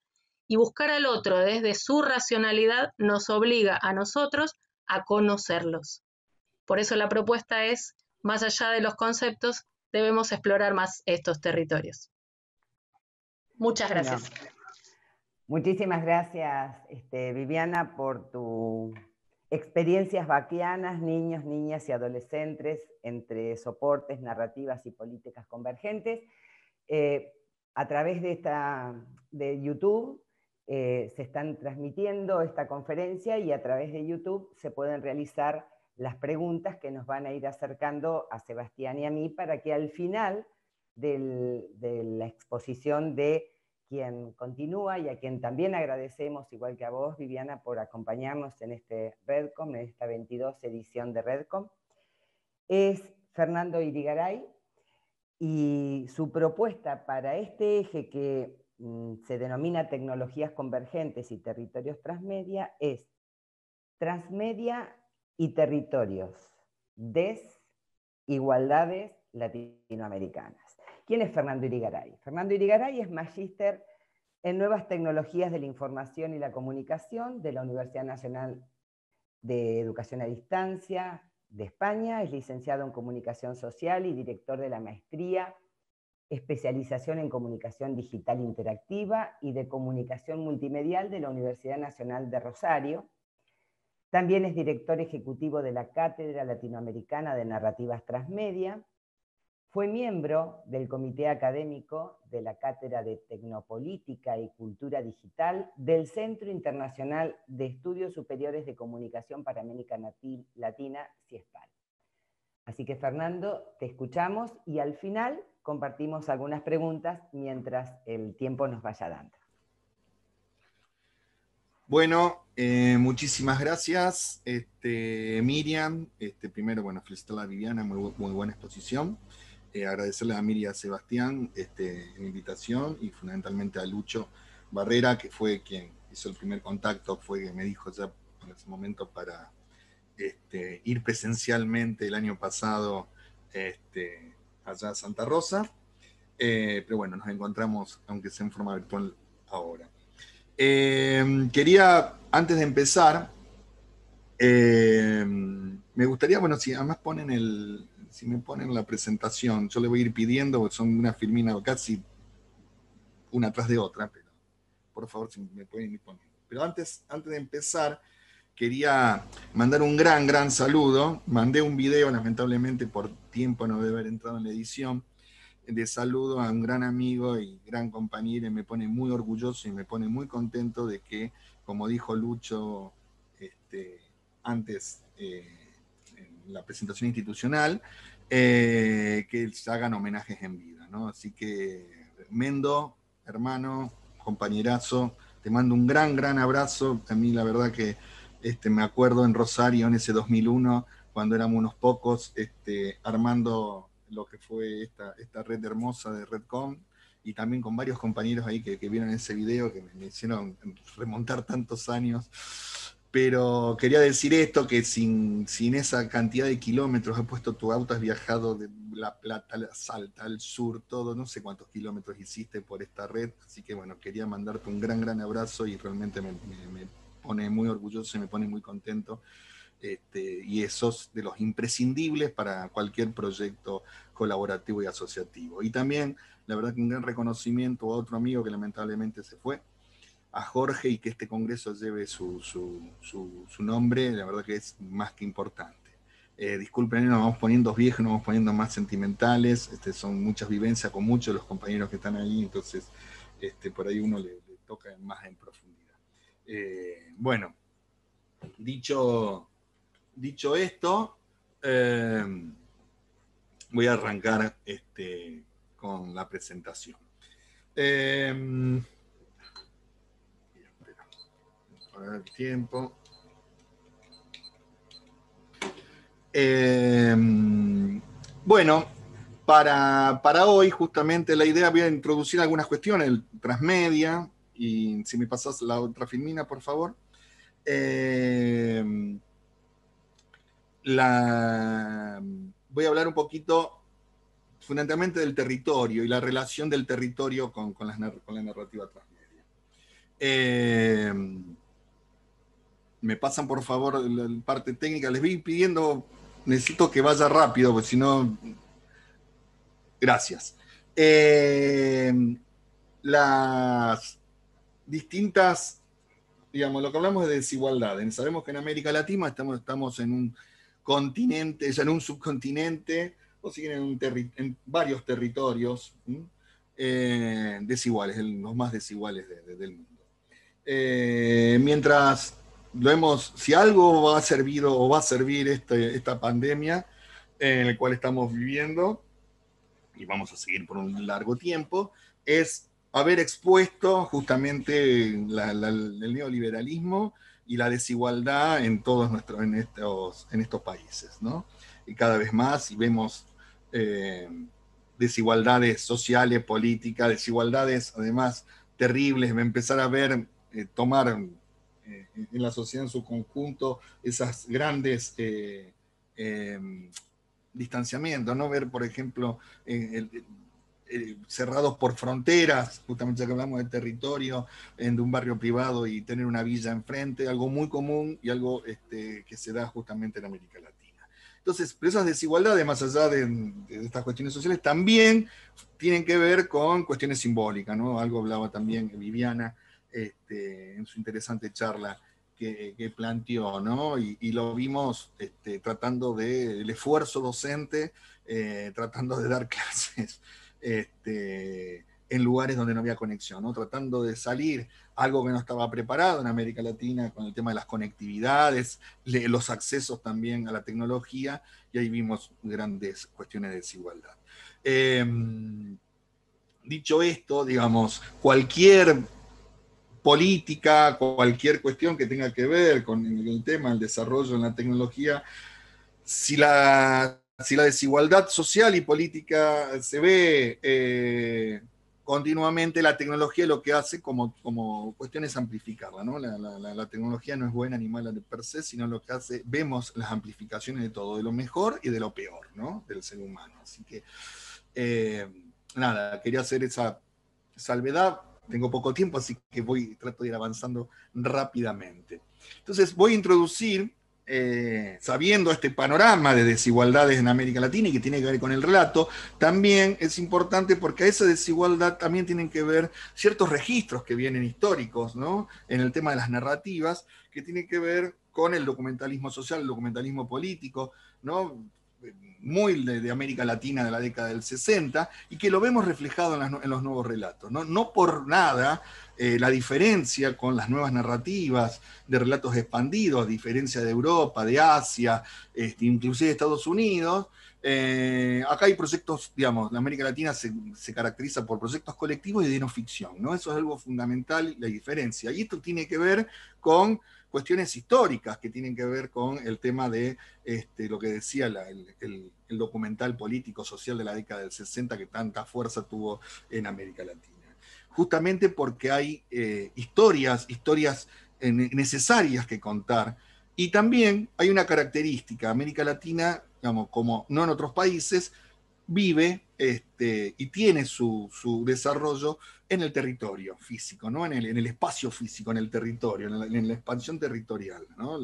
Y buscar al otro desde su racionalidad nos obliga a nosotros a conocerlos. Por eso la propuesta es, más allá de los conceptos, debemos explorar más estos territorios. Muchas gracias. Bueno, muchísimas gracias, Viviana, por tu experiencias baquianas, niños, niñas y adolescentes entre soportes, narrativas y políticas convergentes. A través de YouTube se están transmitiendo esta conferencia y a través de YouTube se pueden realizar las preguntas que nos van a ir acercando a Sebastián y a mí para que al final de la exposición de quien continúa y a quien también agradecemos, igual que a vos, Viviana, por acompañarnos en este REDCOM, en esta 22 edición de REDCOM, es Fernando Irigaray, y su propuesta para este eje que se denomina Tecnologías Convergentes y Territorios Transmedia es Transmedia y Territorios, Desigualdades Latinoamericanas. ¿Quién es Fernando Irigaray? Fernando Irigaray es magíster en Nuevas Tecnologías de la Información y la Comunicación de la Universidad Nacional de Educación a Distancia de España, es licenciado en Comunicación Social y director de la maestría, especialización en Comunicación Digital Interactiva y de Comunicación Multimedial de la Universidad Nacional de Rosario. También es director ejecutivo de la Cátedra Latinoamericana de Narrativas Transmedia. Fue miembro del comité académico de la Cátedra de Tecnopolítica y Cultura Digital del Centro Internacional de Estudios Superiores de Comunicación para América Latina, CIESPAL. Así que, Fernando, te escuchamos y al final compartimos algunas preguntas mientras el tiempo nos vaya dando. Bueno, muchísimas gracias, Miriam. Primero, bueno, felicitar a Viviana, muy buena exposición. Agradecerle a Miriam y a Sebastián la invitación y fundamentalmente a Lucho Barrera, que fue quien hizo el primer contacto, fue quien me dijo ya en ese momento para ir presencialmente el año pasado allá a Santa Rosa, pero bueno, nos encontramos, aunque sea en forma virtual ahora. Quería, antes de empezar, me gustaría, bueno, si además si me ponen la presentación, yo le voy a ir pidiendo, porque son una filmina casi una tras de otra, pero por favor, si me pueden ir poniendo. Pero antes de empezar, quería mandar un gran saludo. Mandé un video, lamentablemente por tiempo no debe haber entrado en la edición, de saludo a un gran amigo y gran compañero, y me pone muy orgulloso y me pone muy contento de que, como dijo Lucho antes en la presentación institucional, que se hagan homenajes en vida, ¿no? Así que, Mendo, hermano, compañerazo, te mando un gran abrazo. A mí la verdad que me acuerdo en Rosario en ese 2001, cuando éramos unos pocos, armando lo que fue esta red hermosa de Redcom, y también con varios compañeros ahí que vieron ese video, que me hicieron remontar tantos años. Pero quería decir esto, que sin esa cantidad de kilómetros, has puesto tu auto, has viajado de La Plata, a Salta, al sur, todo, no sé cuántos kilómetros hiciste por esta red, así que bueno, quería mandarte un gran abrazo, y realmente me pone muy orgulloso y me pone muy contento, y esos de los imprescindibles para cualquier proyecto colaborativo y asociativo. Y también, la verdad que un gran reconocimiento a otro amigo que lamentablemente se fue, a Jorge, y que este congreso lleve su nombre, la verdad que es más que importante. Disculpen, nos vamos poniendo viejos, nos vamos poniendo más sentimentales, son muchas vivencias con muchos de los compañeros que están ahí, entonces por ahí uno le toca más en profundidad. Bueno, dicho esto, voy a arrancar con la presentación. Para el tiempo. Bueno, para hoy, justamente, la idea, voy a introducir algunas cuestiones, el transmedia, y si me pasas la otra filmina, por favor. Voy a hablar un poquito, fundamentalmente, del territorio y la relación del territorio con la narrativa transmedia. Me pasan, por favor, la parte técnica. Les voy pidiendo, necesito que vaya rápido, porque si no... Gracias. Las distintas, digamos, lo que hablamos de desigualdades. Sabemos que en América Latina estamos en un continente, en un subcontinente, o siguen en varios territorios desiguales, los más desiguales del mundo. Mientras si algo ha servido o va a servir esta pandemia en la cual estamos viviendo, y vamos a seguir por un largo tiempo, es haber expuesto justamente el neoliberalismo y la desigualdad en todos estos países, ¿no? Y cada vez más, y vemos desigualdades sociales, políticas, desigualdades además terribles, empezar a ver, tomar en la sociedad en su conjunto esas grandes distanciamientos, ¿no? Ver, por ejemplo, cerrados por fronteras, justamente ya que hablamos de territorio, de un barrio privado y tener una villa enfrente, algo muy común y algo que se da justamente en América Latina. Entonces, pero esas desigualdades, más allá de estas cuestiones sociales, también tienen que ver con cuestiones simbólicas, ¿no? Algo hablaba también Viviana en su interesante charla que planteó, ¿no? Y lo vimos tratando del esfuerzo docente, tratando de dar clases en lugares donde no había conexión, ¿no? Tratando de salir algo que no estaba preparado en América Latina con el tema de las conectividades, los accesos también a la tecnología, y ahí vimos grandes cuestiones de desigualdad. Dicho esto, digamos, cualquier política, cualquier cuestión que tenga que ver con el tema del desarrollo en la tecnología, si la desigualdad social y política se ve continuamente la tecnología lo que hace como cuestión es amplificarla, ¿no? La tecnología no es buena ni mala per se, sino lo que hace, vemos las amplificaciones de todo, de lo mejor y de lo peor, ¿no? Del ser humano. Así que, nada, quería hacer esa salvedad. Tengo poco tiempo, así que trato de ir avanzando rápidamente. Entonces voy a introducir, sabiendo este panorama de desigualdades en América Latina y que tiene que ver con el relato, también es importante porque a esa desigualdad también tienen que ver ciertos registros que vienen históricos, ¿no? En el tema de las narrativas, que tienen que ver con el documentalismo social, el documentalismo político, ¿no? Muy de América Latina de la década del 60, y que lo vemos reflejado en los nuevos relatos. No por nada la diferencia con las nuevas narrativas de relatos expandidos, a diferencia de Europa, de Asia, inclusive de Estados Unidos, acá hay proyectos, digamos, la América Latina se caracteriza por proyectos colectivos y de no ficción, ¿no? Eso es algo fundamental, la diferencia. Y esto tiene que ver con cuestiones históricas que tienen que ver con el tema de lo que decía el documental político-social de la década del 60 que tanta fuerza tuvo en América Latina. Justamente porque hay historias necesarias que contar. Y también hay una característica, América Latina, digamos, como no en otros países, vive y tiene su desarrollo en el territorio físico, ¿no? en el espacio físico, en el territorio, en la expansión territorial, ¿no?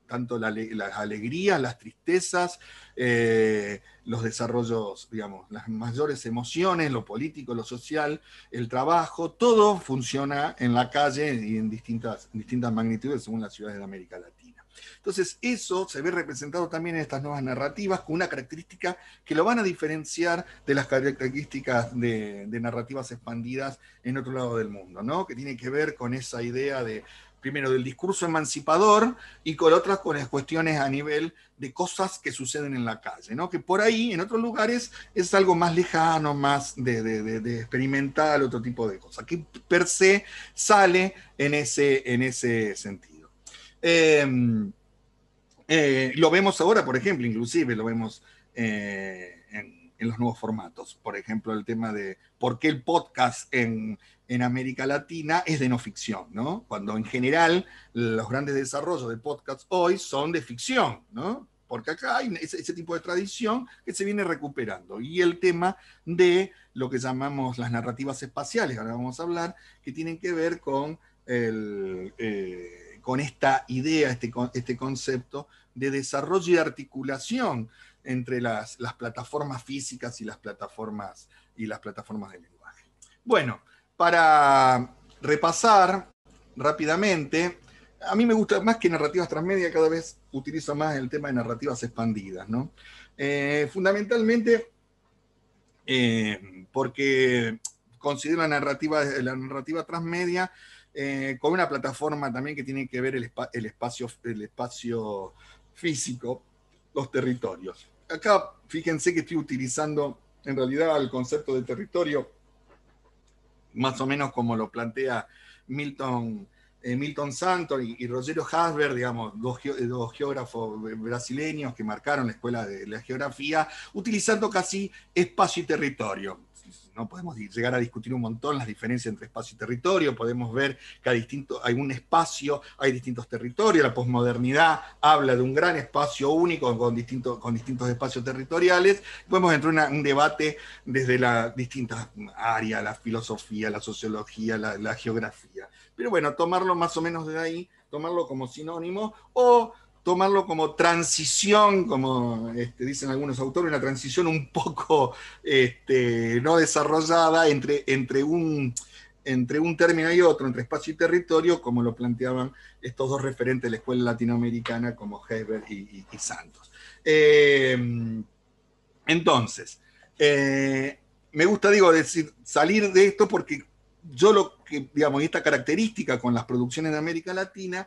Tanto las alegrías, las tristezas, los desarrollos, digamos, las mayores emociones, lo político, lo social, el trabajo, todo funciona en la calle y en distintas magnitudes según las ciudades de América Latina. Entonces eso se ve representado también en estas nuevas narrativas con una característica que lo van a diferenciar de las características de narrativas expandidas en otro lado del mundo, ¿no? Que tiene que ver con esa idea de, primero, del discurso emancipador y con otras, con las cuestiones a nivel de cosas que suceden en la calle, ¿no? Que por ahí, en otros lugares, es algo más lejano, más de experimental, otro tipo de cosas, que per se sale en ese sentido. Lo vemos ahora, por ejemplo, inclusive lo vemos en los nuevos formatos. Por ejemplo, el tema de por qué el podcast en América Latina es de no ficción, ¿no? Cuando en general los grandes desarrollos de podcast hoy son de ficción, ¿no? Porque acá hay ese tipo de tradición que se viene recuperando. Y el tema de lo que llamamos las narrativas espaciales, ahora vamos a hablar, que tienen que ver con con esta idea, este concepto de desarrollo y articulación entre las plataformas físicas y las plataformas de lenguaje. Bueno, para repasar rápidamente, a mí me gusta más que narrativas transmedia, cada vez utilizo más el tema de narrativas expandidas, ¿no? Fundamentalmente porque considero la narrativa transmedia con una plataforma también que tiene que ver el espacio físico, los territorios. Acá fíjense que estoy utilizando en realidad el concepto de territorio más o menos como lo plantea Milton Santos y Rogério Hasberg, digamos, dos geógrafos brasileños que marcaron la escuela de la geografía, utilizando casi espacio y territorio. No podemos llegar a discutir un montón las diferencias entre espacio y territorio, podemos ver que hay un espacio, hay distintos territorios, la posmodernidad habla de un gran espacio único con distintos espacios territoriales, podemos entrar en un debate desde las distintas áreas, la filosofía, la sociología, la geografía, pero bueno, tomarlo más o menos de ahí, tomarlo como sinónimo, o tomarlo como transición, como dicen algunos autores, una transición un poco no desarrollada entre un término y otro, entre espacio y territorio, como lo planteaban estos dos referentes de la escuela latinoamericana, como Hasberg y Santos. Entonces, me gusta, decir, salir de esto porque yo lo que, digamos, esta característica con las producciones de América Latina,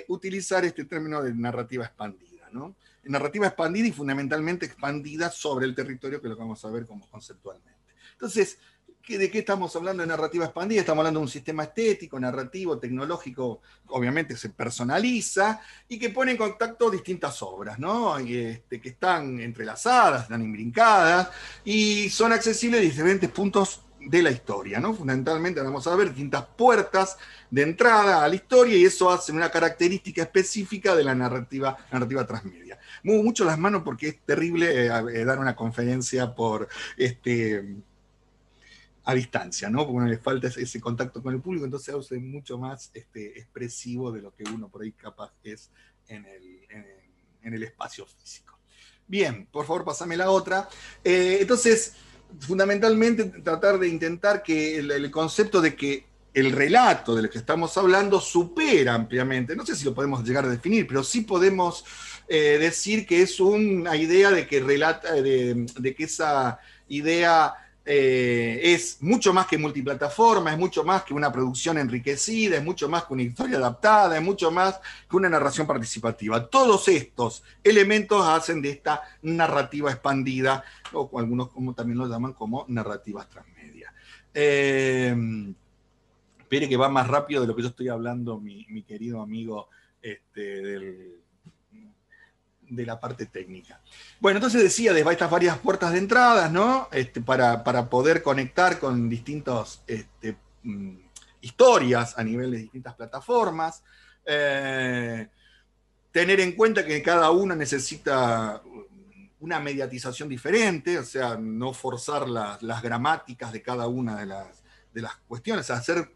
utilizar este término de narrativa expandida, ¿no? Narrativa expandida y fundamentalmente expandida sobre el territorio, que es lo que vamos a ver como conceptualmente. Entonces, ¿De qué estamos hablando de narrativa expandida? Estamos hablando de un sistema estético, narrativo, tecnológico, obviamente se personaliza y que pone en contacto distintas obras, ¿no? Que están entrelazadas, están imbrincadas y son accesibles a diferentes puntos de la historia, ¿no? Fundamentalmente vamos a ver distintas puertas de entrada a la historia y eso hace una característica específica de la narrativa transmedia. Muevo mucho las manos porque es terrible dar una conferencia por a distancia, ¿no? Porque uno le falta ese contacto con el público, entonces es mucho más expresivo de lo que uno por ahí capaz es en el espacio físico. Bien, por favor, pasame la otra. Entonces, fundamentalmente tratar de intentar que el concepto de que el relato del que estamos hablando supera ampliamente, no sé si lo podemos llegar a definir, pero sí podemos decir que es una idea de que de que esa idea es mucho más que multiplataforma, es mucho más que una producción enriquecida, es mucho más que una historia adaptada, es mucho más que una narración participativa. Todos estos elementos hacen de esta narrativa expandida, o algunos como también lo llaman como narrativas transmedia. Espere que va más rápido de lo que yo estoy hablando, mi querido amigo de la parte técnica. Bueno, entonces decía, de estas varias puertas de entradas, ¿no? Para poder conectar con distintas historias a nivel de distintas plataformas. Tener en cuenta que cada una necesita una mediatización diferente, o sea, no forzar las gramáticas de cada una de las cuestiones. Hacer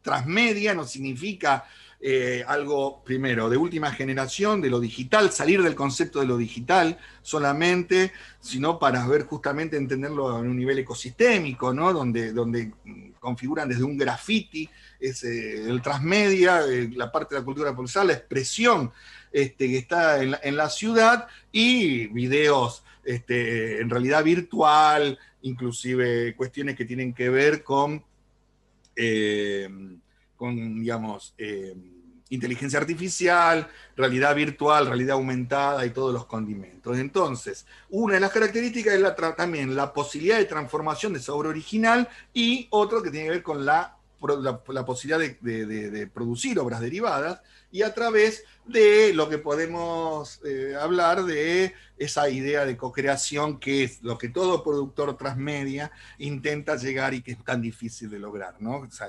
transmedia no significa algo, primero, de última generación, de lo digital, salir del concepto de lo digital solamente, sino para ver justamente entenderlo en un nivel ecosistémico, ¿no? Donde configuran desde un graffiti, el transmedia, la parte de la cultura popular, la expresión que está en la ciudad, y videos en realidad virtual, inclusive cuestiones que tienen que ver con digamos, inteligencia artificial, realidad virtual, realidad aumentada y todos los condimentos. Entonces, una de las características es también la posibilidad de transformación de esa obra original, y otro que tiene que ver con la posibilidad de producir obras derivadas, y a través de lo que podemos hablar de esa idea de co-creación, que es lo que todo productor transmedia intenta llegar y que es tan difícil de lograr, ¿no? O sea,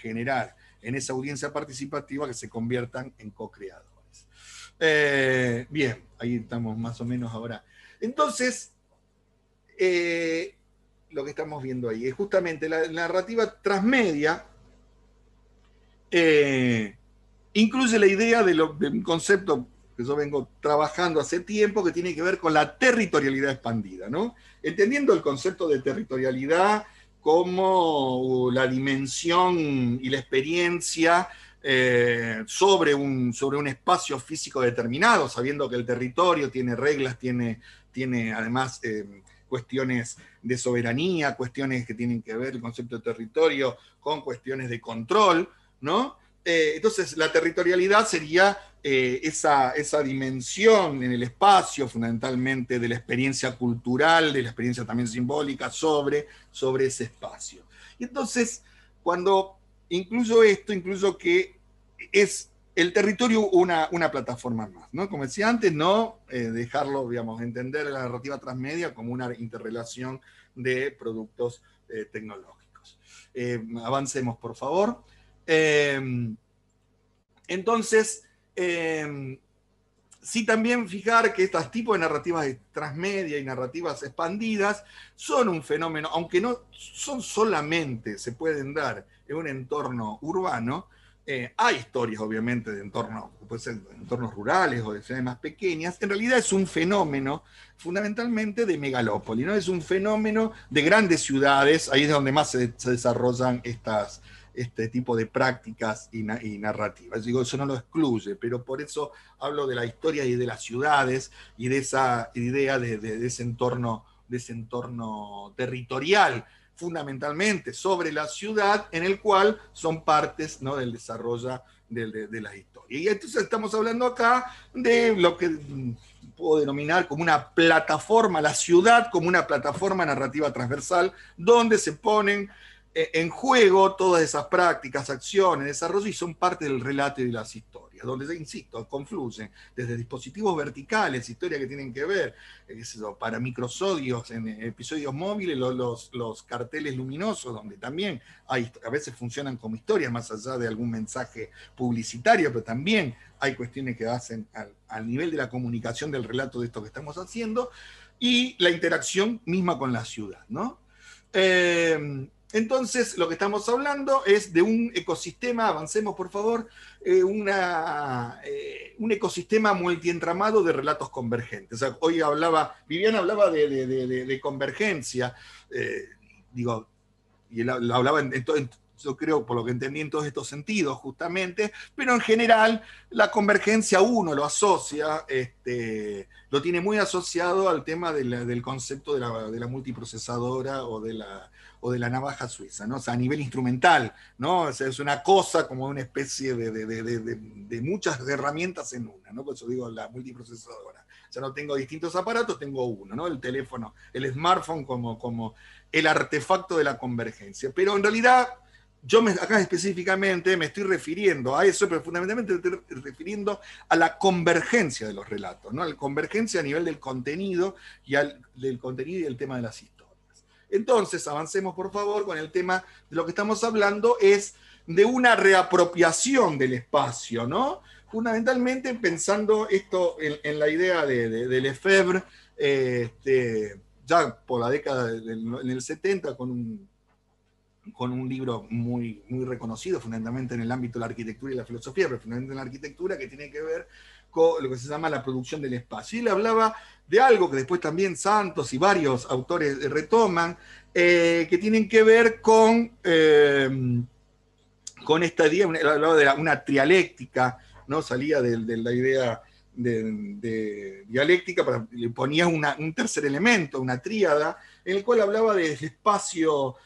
generar en esa audiencia participativa que se conviertan en co-creadores. Bien, ahí estamos más o menos ahora. Entonces, lo que estamos viendo ahí es justamente la narrativa transmedia, incluye la idea de un concepto que yo vengo trabajando hace tiempo, que tiene que ver con la territorialidad expandida, ¿no? Entendiendo el concepto de territorialidad como la dimensión y la experiencia sobre un espacio físico determinado, sabiendo que el territorio tiene reglas, tiene además cuestiones de soberanía, cuestiones que tienen que ver el concepto de territorio con cuestiones de control, ¿no? Entonces, la territorialidad sería esa dimensión en el espacio, fundamentalmente de la experiencia cultural, de la experiencia también simbólica sobre ese espacio. Y entonces, cuando incluyo esto, incluyo que es el territorio una plataforma más, ¿no? Como decía antes, no dejarlo, digamos, entender la narrativa transmedia como una interrelación de productos tecnológicos. Avancemos, por favor. Entonces, sí también fijar que estos tipos de narrativas transmedia y narrativas expandidas son un fenómeno, aunque no son solamente, se pueden dar en un entorno urbano. Hay historias, obviamente, de entornos, puede ser de entornos rurales o de ciudades más pequeñas. En realidad es un fenómeno fundamentalmente de megalópoli, ¿no? Es un fenómeno de grandes ciudades, ahí es donde más se desarrollan este tipo de prácticas y narrativas. Digo, eso no lo excluye, pero por eso hablo de la historia y de las ciudades y de esa idea de ese entorno territorial, fundamentalmente sobre la ciudad, en el cual son partes, ¿no?, del desarrollo de la historia. Y entonces estamos hablando acá de lo que puedo denominar como una plataforma, la ciudad como una plataforma narrativa transversal, donde se ponen en juego todas esas prácticas, acciones, desarrollo, y son parte del relato y de las historias, donde, insisto, confluyen desde dispositivos verticales, historias que tienen que ver, para microsodios en episodios móviles, los carteles luminosos, donde también a veces funcionan como historias, más allá de algún mensaje publicitario, pero también hay cuestiones que hacen al nivel de la comunicación del relato de esto que estamos haciendo, y la interacción misma con la ciudad, ¿no? Entonces, lo que estamos hablando es de un ecosistema, avancemos por favor, un ecosistema multientramado de relatos convergentes. O sea, hoy Viviana hablaba de convergencia, digo, y él hablaba yo creo, por lo que entendí, en todos estos sentidos, justamente, pero en general la convergencia uno lo asocia, lo tiene muy asociado al tema del concepto de la multiprocesadora o de la navaja suiza, ¿no? O sea, a nivel instrumental, ¿no? O sea, es una cosa como una especie de muchas herramientas en una, ¿no? Por eso digo la multiprocesadora. O sea, no tengo distintos aparatos, tengo uno, ¿no? El teléfono, el smartphone como el artefacto de la convergencia. Pero en realidad, acá específicamente me estoy refiriendo a eso, pero fundamentalmente me estoy refiriendo a la convergencia de los relatos, ¿no? La convergencia a nivel del contenido y el tema de las historias. Entonces, avancemos por favor con el tema de lo que estamos hablando, es de una reapropiación del espacio, ¿no? Fundamentalmente pensando esto en la idea de Lefebvre, ya por la década en el 70, con un libro muy, muy reconocido, fundamentalmente en el ámbito de la arquitectura y la filosofía, pero fundamentalmente en la arquitectura, que tiene que ver con lo que se llama la producción del espacio. Y él hablaba de algo que después también Santos y varios autores retoman, que tienen que ver con esta idea, él hablaba de una trialéctica, ¿no? Salía de la idea de dialéctica, le ponía un tercer elemento, una tríada, en el cual hablaba del espacio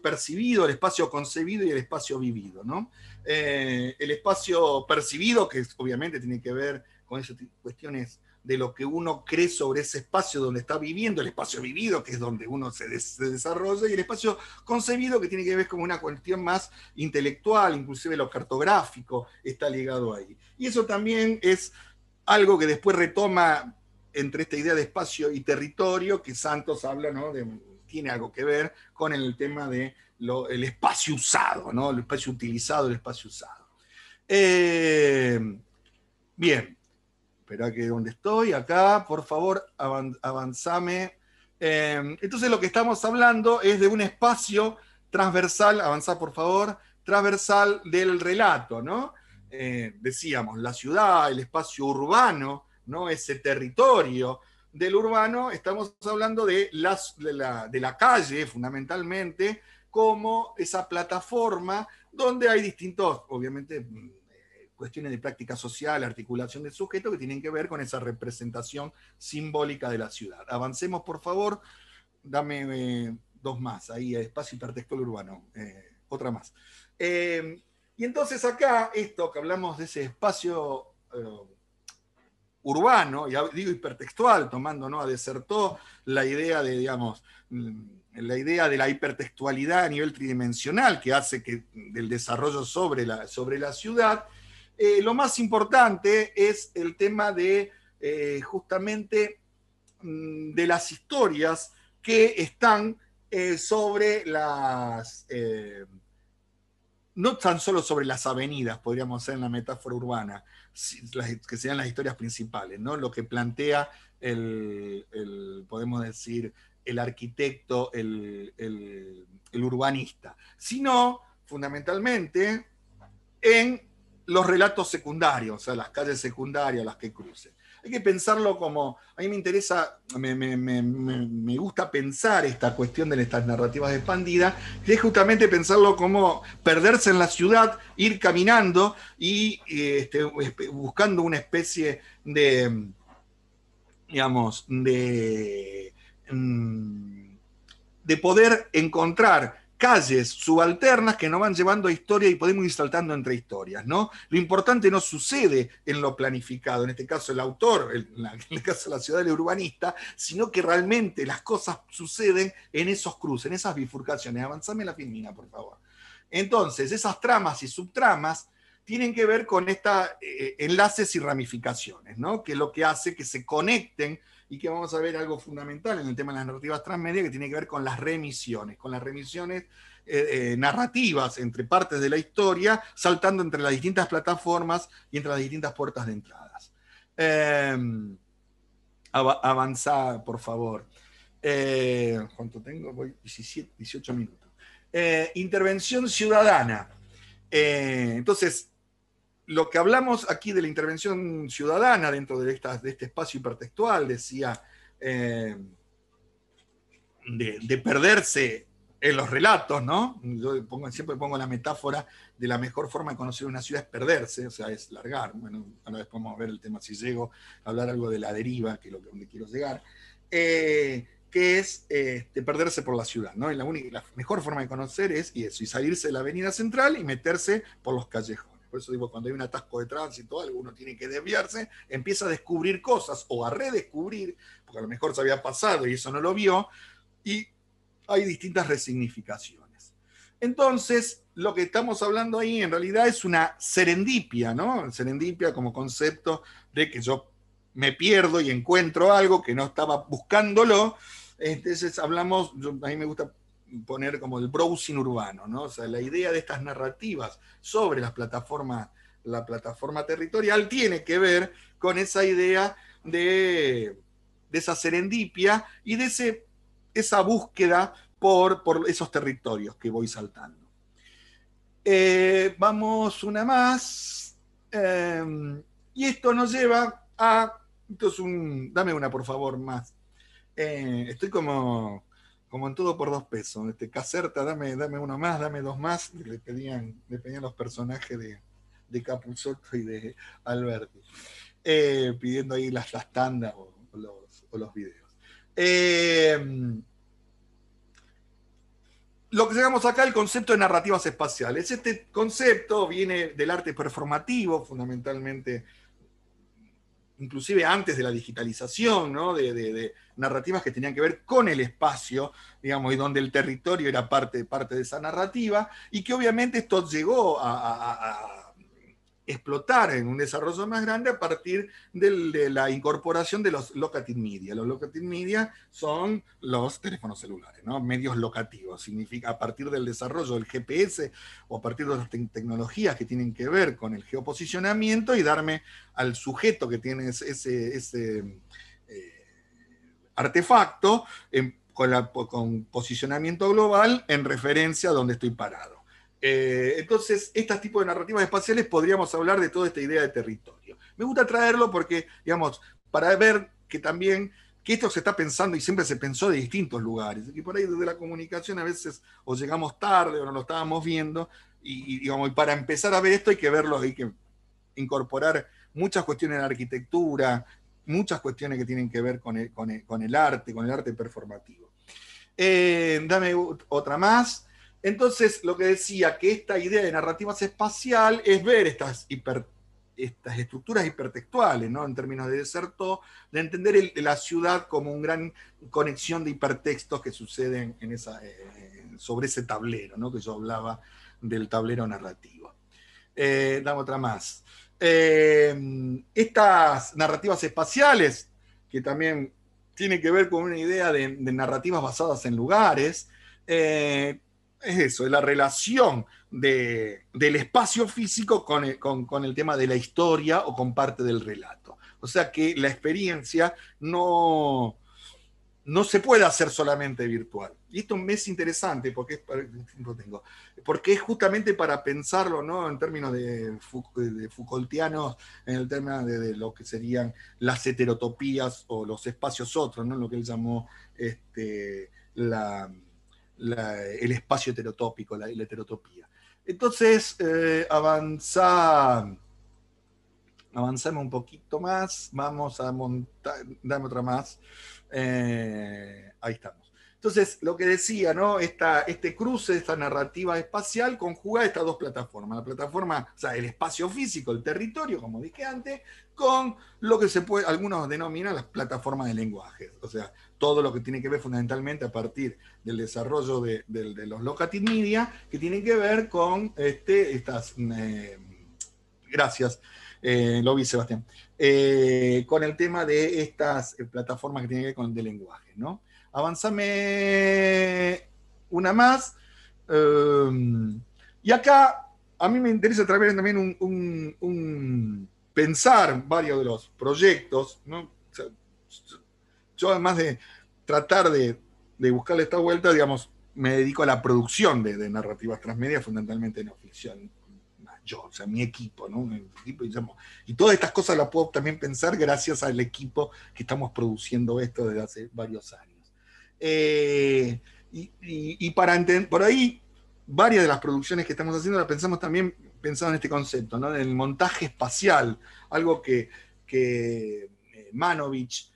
percibido, el espacio concebido y el espacio vivido, ¿no? El espacio percibido, que obviamente tiene que ver con esas cuestiones de lo que uno cree sobre ese espacio donde está viviendo, el espacio vivido, que es donde uno se desarrolla, y el espacio concebido, que tiene que ver con una cuestión más intelectual, inclusive lo cartográfico está ligado ahí. Y eso también es algo que después retoma entre esta idea de espacio y territorio, que Santos habla, ¿no? Tiene algo que ver con el tema del espacio usado, ¿no? El espacio utilizado, el espacio usado. Bien, espera que donde estoy, acá, por favor, avanzame. Entonces lo que estamos hablando es de un espacio transversal, avanzá por favor, transversal del relato, ¿no? Decíamos, la ciudad, el espacio urbano, ¿no? Ese territorio del urbano, estamos hablando de la calle, fundamentalmente, como esa plataforma donde hay distintos, obviamente, cuestiones de práctica social, articulación del sujeto, que tienen que ver con esa representación simbólica de la ciudad. Avancemos, por favor. Dame dos más, ahí, espacio hipertextual urbano. Otra más. Y entonces acá, esto que hablamos de ese espacio urbano, y digo hipertextual, tomando, ¿no?, a Dessertó la idea de, digamos, la idea de la hipertextualidad a nivel tridimensional que hace del desarrollo sobre la ciudad, lo más importante es el tema de justamente de las historias que están sobre no tan solo sobre las avenidas, podríamos hacer en la metáfora urbana, que sean las historias principales, ¿no? Lo que plantea podemos decir, el arquitecto, el urbanista, sino fundamentalmente en los relatos secundarios, o sea, las calles secundarias, las que crucen. Hay que pensarlo como, a mí me interesa, me gusta pensar esta cuestión de estas narrativas expandidas, que es justamente pensarlo como perderse en la ciudad, ir caminando y buscando una especie de, digamos, de poder encontrar calles subalternas que nos van llevando a historia y podemos ir saltando entre historias, ¿no? Lo importante no sucede en lo planificado, en este caso el autor, en el caso de la ciudad del urbanista, sino que realmente las cosas suceden en esos cruces, en esas bifurcaciones. Avanzame la filmina, por favor. Entonces, esas tramas y subtramas tienen que ver con estos enlaces y ramificaciones, ¿no? Que es lo que hace que se conecten y que vamos a ver algo fundamental en el tema de las narrativas transmedia, que tiene que ver con las remisiones narrativas entre partes de la historia, saltando entre las distintas plataformas y entre las distintas puertas de entradas. Avanzá, por favor. ¿Cuánto tengo? Voy 18 minutos. Intervención ciudadana. Entonces, lo que hablamos aquí de la intervención ciudadana dentro de este espacio hipertextual, decía, de perderse en los relatos, ¿no? Yo siempre pongo la metáfora de la mejor forma de conocer una ciudad es perderse, o sea, es largar. Bueno, ahora después vamos a ver el tema si llego a hablar algo de la deriva, que es donde quiero llegar, que es perderse por la ciudad, ¿no? Y la mejor forma de conocer es y salirse de la avenida central y meterse por los callejones. Por eso digo, cuando hay un atasco de tránsito, alguno tiene que desviarse, empieza a descubrir cosas o a redescubrir, porque a lo mejor se había pasado y eso no lo vio, y hay distintas resignificaciones. Entonces, lo que estamos hablando ahí en realidad es una serendipia, ¿no? Serendipia como concepto de que yo me pierdo y encuentro algo que no estaba buscándolo. Entonces hablamos, a mí me gusta poner como el browsing urbano, ¿no? O sea, la idea de estas narrativas sobre la plataforma territorial tiene que ver con esa idea de esa serendipia y de esa búsqueda por esos territorios que voy saltando. Vamos una más. Y esto nos lleva a... dame una, por favor, más. Estoy como en todo por 2 pesos. Caserta, dame uno más, dame 2 más. Le pedían los personajes de Capusotto y de Alberti. Pidiendo ahí las tandas o los videos. Lo que llegamos acá, el concepto de narrativas espaciales. Este concepto viene del arte performativo, fundamentalmente, inclusive antes de la digitalización, ¿no? de narrativas que tenían que ver con el espacio, digamos, y donde el territorio era parte de esa narrativa, y que obviamente esto llegó a explotar en un desarrollo más grande a partir de la incorporación de los locative media. Los locative media son los teléfonos celulares, ¿no? Medios locativos. Significa a partir del desarrollo del GPS o a partir de las tecnologías que tienen que ver con el geoposicionamiento y darme al sujeto que tiene ese artefacto con posicionamiento global en referencia a donde estoy parado. Entonces, este tipo de narrativas espaciales podríamos hablar de toda esta idea de territorio. Me gusta traerlo porque, digamos, para ver que también que esto se está pensando y siempre se pensó de distintos lugares, y por ahí desde la comunicación a veces o llegamos tarde o no lo estábamos viendo, digamos, y para empezar a ver esto hay que verlo, hay que incorporar muchas cuestiones de la arquitectura, muchas cuestiones que tienen que ver con el arte performativo. Dame otra más. Entonces, lo que decía, que esta idea de narrativas espacial es ver estas estructuras hipertextuales, ¿no? En términos de Dessertó, de entender la ciudad como una gran conexión de hipertextos que suceden sobre ese tablero, ¿no? Que yo hablaba del tablero narrativo. Dame otra más. Estas narrativas espaciales, que también tienen que ver con una idea de narrativas basadas en lugares, es eso, es la relación del espacio físico con el tema de la historia o con parte del relato. O sea que la experiencia no se puede hacer solamente virtual. Y esto me es interesante porque es justamente para pensarlo, ¿no? En términos de Foucaultianos, en el tema de lo que serían las heterotopías o los espacios otros, ¿no? Lo que él llamó el espacio heterotópico, la heterotopía. Entonces, avanzame un poquito más, vamos a montar, dame otra más. Ahí estamos. Entonces, lo que decía, ¿no? Este cruce, esta narrativa espacial conjuga estas dos plataformas. La plataforma, o sea, el espacio físico, el territorio, como dije antes, con lo que algunos denominan las plataformas de lenguaje. O sea, todo lo que tiene que ver fundamentalmente a partir del desarrollo de los locative media, que tienen que ver con estas... gracias, lo vi, Sebastián. Con el tema de estas plataformas que tienen que ver con el de lenguaje, ¿no? Avanzame una más. Y acá a mí me interesa traer también un pensar varios de los proyectos, ¿no? O sea, yo además de tratar de buscarle esta vuelta, digamos, me dedico a la producción de narrativas transmedia, fundamentalmente no ficción. Yo, o sea, mi equipo, ¿no? Y todas estas cosas las puedo también pensar gracias al equipo que estamos produciendo esto desde hace varios años. Y por ahí, varias de las producciones que estamos haciendo las pensamos también pensando en este concepto, ¿no? Del montaje espacial, algo que Manovich,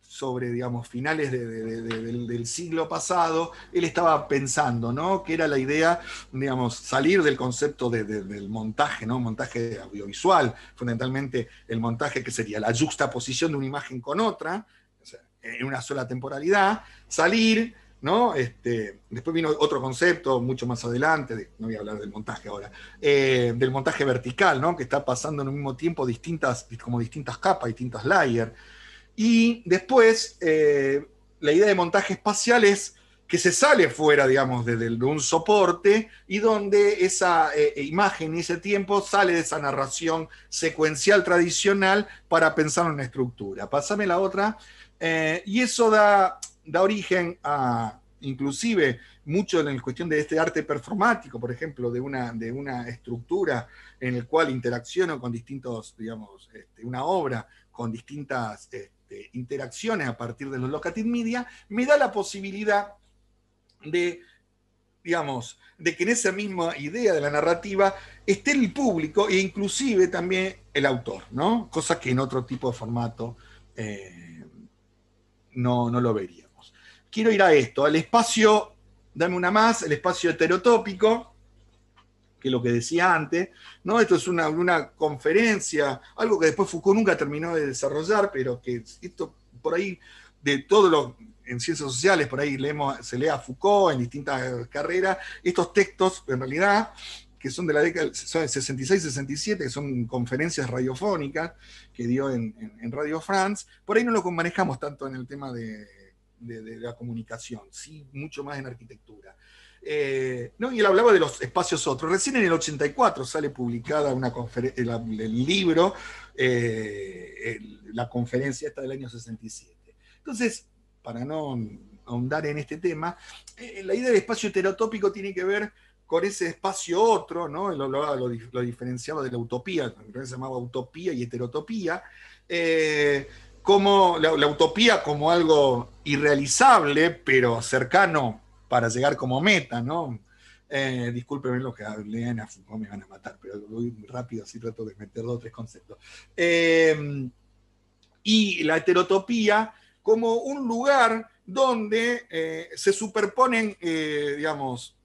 sobre, digamos, finales del siglo pasado, él estaba pensando, ¿no? Que era la idea, digamos, salir del concepto del montaje, ¿no? Montaje audiovisual, fundamentalmente el montaje que sería la yuxtaposición de una imagen con otra, o sea, en una sola temporalidad, salir, ¿no? Después vino otro concepto mucho más adelante, no voy a hablar del montaje ahora, del montaje vertical, ¿no? Que está pasando en un mismo tiempo distintas capas, distintas layers. Y después, la idea de montaje espacial es que se sale fuera, digamos, de un soporte y donde esa imagen y ese tiempo sale de esa narración secuencial tradicional para pensar en una estructura. Pásame la otra. Y eso da origen a, inclusive, mucho en la cuestión de este arte performático, por ejemplo, de una estructura en el cual interacciono con distintos, digamos, una obra con distintas interacciones a partir de los locative media, me da la posibilidad de, digamos, de que en esa misma idea de la narrativa esté el público e inclusive también el autor, ¿no? Cosa que en otro tipo de formato no lo veríamos. Quiero ir a esto, al espacio, dame una más, el espacio heterotópico, que es lo que decía antes, ¿no? Esto es una conferencia, algo que después Foucault nunca terminó de desarrollar, pero que esto por ahí, de todo lo en ciencias sociales, por ahí se lee a Foucault en distintas carreras, estos textos, en realidad, que son de la década de 66-67, que son conferencias radiofónicas que dio en Radio France, por ahí no lo manejamos tanto en el tema de la comunicación, sí, mucho más en arquitectura. No, y él hablaba de los espacios otros. Recién en el 84 sale publicada el libro, la conferencia esta del año 67. Entonces, para no ahondar en este tema, la idea del espacio heterotópico tiene que ver con ese espacio otro, ¿no? Lo diferenciaba de la utopía, se llamaba utopía y heterotopía, como la utopía como algo irrealizable, pero cercano para llegar como meta, ¿no? Discúlpenme lo que lean a Foucault, me van a matar, pero voy muy rápido, así trato de meter 2 o 3 conceptos. Y la heterotopía como un lugar donde se superponen, digamos,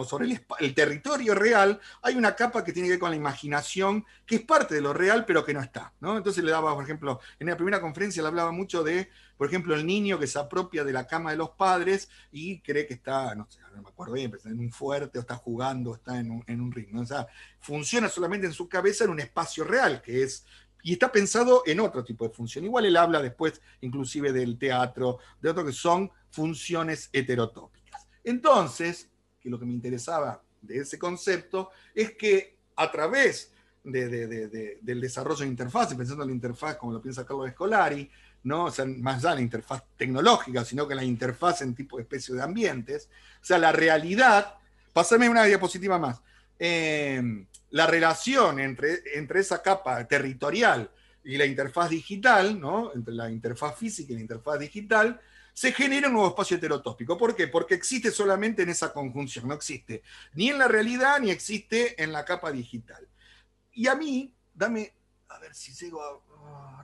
sobre el territorio real, hay una capa que tiene que ver con la imaginación, que es parte de lo real, pero que no está, ¿no? Entonces le daba, por ejemplo, en la primera conferencia le hablaba mucho de, por ejemplo, el niño que se apropia de la cama de los padres y cree que está, no sé, no me acuerdo bien, pero está en un fuerte, o está jugando, o está en un ring, ¿no? O sea, funciona solamente en su cabeza en un espacio real, que es... Y está pensado en otro tipo de función. Igual él habla después, inclusive, del teatro, de otro que son funciones heterotópicas. Entonces, que lo que me interesaba de ese concepto es que a través del desarrollo de interfaces, pensando en la interfaz como lo piensa Carlos Scolari, ¿no? O sea, más allá de la interfaz tecnológica, sino que la interfaz en tipo de especie de ambientes, o sea, la realidad, pásame una diapositiva más, la relación entre esa capa territorial y la interfaz digital, ¿no? Entre la interfaz física y la interfaz digital, se genera un nuevo espacio heterotópico. ¿Por qué? Porque existe solamente en esa conjunción, no existe ni en la realidad ni existe en la capa digital. Y a mí, dame, a ver si llego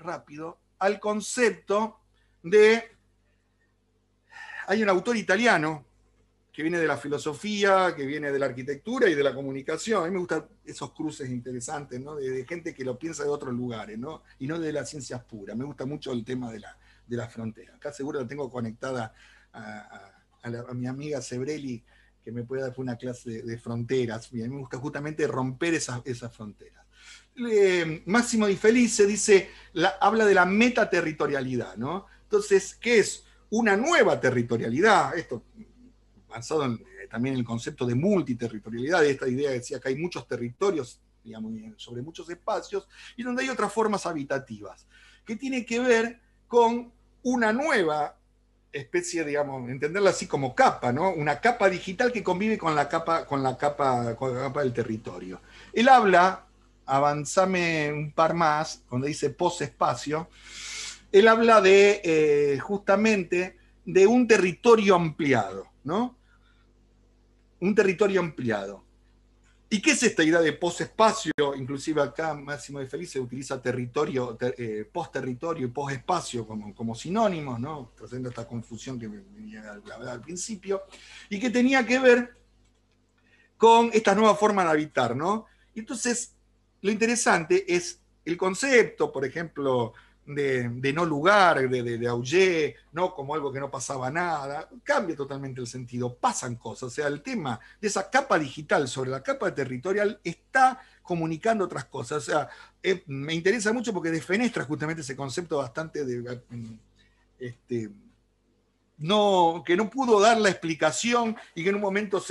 rápido, al concepto de Hay un autor italiano que viene de la filosofía, que viene de la arquitectura y de la comunicación. A mí me gustan esos cruces interesantes, ¿no? De gente que lo piensa de otros lugares, ¿no? Y no de las ciencias puras. Me gusta mucho el tema de la frontera. Acá seguro la tengo conectada a mi amiga Sebrelli, que me puede dar una clase de fronteras. Y a mí me gusta justamente romper esas fronteras. Máximo Di Felice dice, habla de la metaterritorialidad, ¿no? Entonces, ¿qué es? Una nueva territorialidad. Esto basado también en el concepto de multiterritorialidad, de esta idea que decía que hay muchos territorios, digamos, sobre muchos espacios, y donde hay otras formas habitativas, que tiene que ver con una nueva especie, digamos, entenderla así como capa, ¿no? Una capa digital que convive con la capa del territorio. Él habla, avanzame un par más, cuando dice posespacio, él habla de justamente de un territorio ampliado, ¿no? Un territorio ampliado. ¿Y qué es esta idea de posespacio? Inclusive acá Máximo de Felice utiliza territorio, posterritorio y posespacio como sinónimos, ¿no? Trayendo esta confusión que venía a hablar al principio, y que tenía que ver con esta nueva forma de habitar, ¿no? Y entonces, lo interesante es el concepto, por ejemplo, de no lugar, de Auger, ¿no? Como algo que no pasaba nada, cambia totalmente el sentido, pasan cosas, o sea, el tema de esa capa digital sobre la capa territorial está comunicando otras cosas, o sea, me interesa mucho porque defenestra justamente ese concepto bastante que no pudo dar la explicación y que en un momento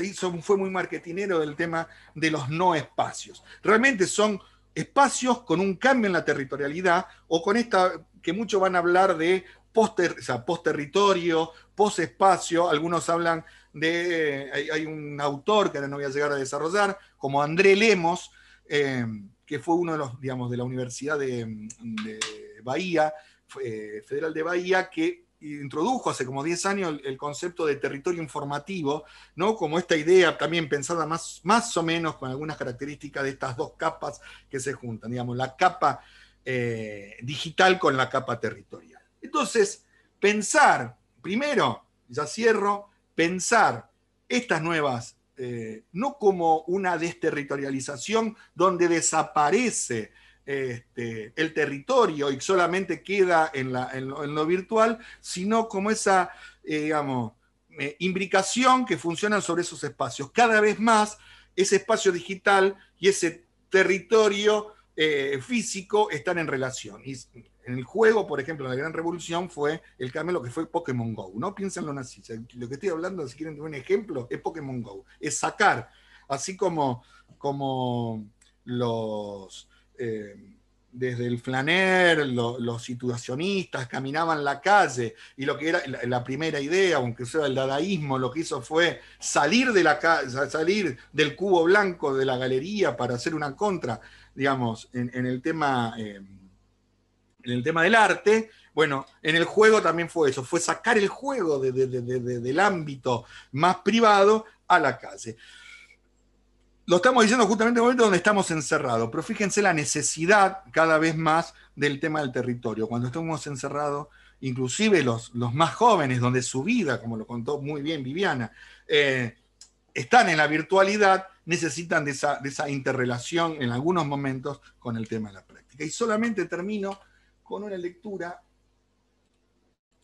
fue muy marketinero del tema de los no espacios. Realmente son espacios con un cambio en la territorialidad, o con esta que muchos van a hablar de post-territorio, post-espacio. Algunos hablan hay un autor que ahora no voy a llegar a desarrollar, como André Lemos, que fue uno de los, digamos, de la Universidad de Bahía, Federal de Bahía, que introdujo hace como 10 años el concepto de territorio informativo, ¿no? Como esta idea también pensada más o menos con algunas características de estas dos capas que se juntan, digamos, la capa digital con la capa territorial. Entonces, pensar, primero, ya cierro, pensar estas nuevas, no como una desterritorialización donde desaparece el territorio y solamente queda en lo virtual, sino como esa, digamos, imbricación que funcionan sobre esos espacios. Cada vez más ese espacio digital y ese territorio físico están en relación. Y en el juego, por ejemplo, la gran revolución fue el cambio, lo que fue Pokémon GO, ¿no? Piénsenlo así. Lo que estoy hablando, si quieren tener un ejemplo, es Pokémon GO. Es sacar, así como los... desde el flaner, los situacionistas caminaban la calle, y lo que era la primera idea, aunque sea el dadaísmo, lo que hizo fue salir del cubo blanco de la galería para hacer una contra, digamos, en el tema del arte. Bueno, en el juego también fue eso, fue sacar el juego del ámbito más privado a la calle. Lo estamos diciendo justamente en el momento donde estamos encerrados, pero fíjense la necesidad cada vez más del tema del territorio. Cuando estamos encerrados, inclusive los más jóvenes, donde su vida, como lo contó muy bien Viviana, están en la virtualidad, necesitan de esa interrelación en algunos momentos con el tema de la práctica. Y solamente termino con una lectura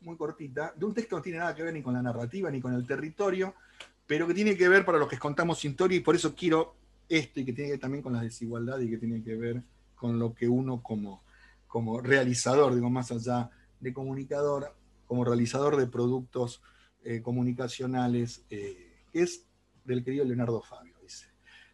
muy cortita, de un texto que no tiene nada que ver ni con la narrativa ni con el territorio, pero que tiene que ver para los que contamos historia, y por eso quiero esto, y que tiene que ver también con la desigualdad, y que tiene que ver con lo que uno como realizador, digo, más allá de comunicador, como realizador de productos comunicacionales, que es del querido Leonardo Fabio.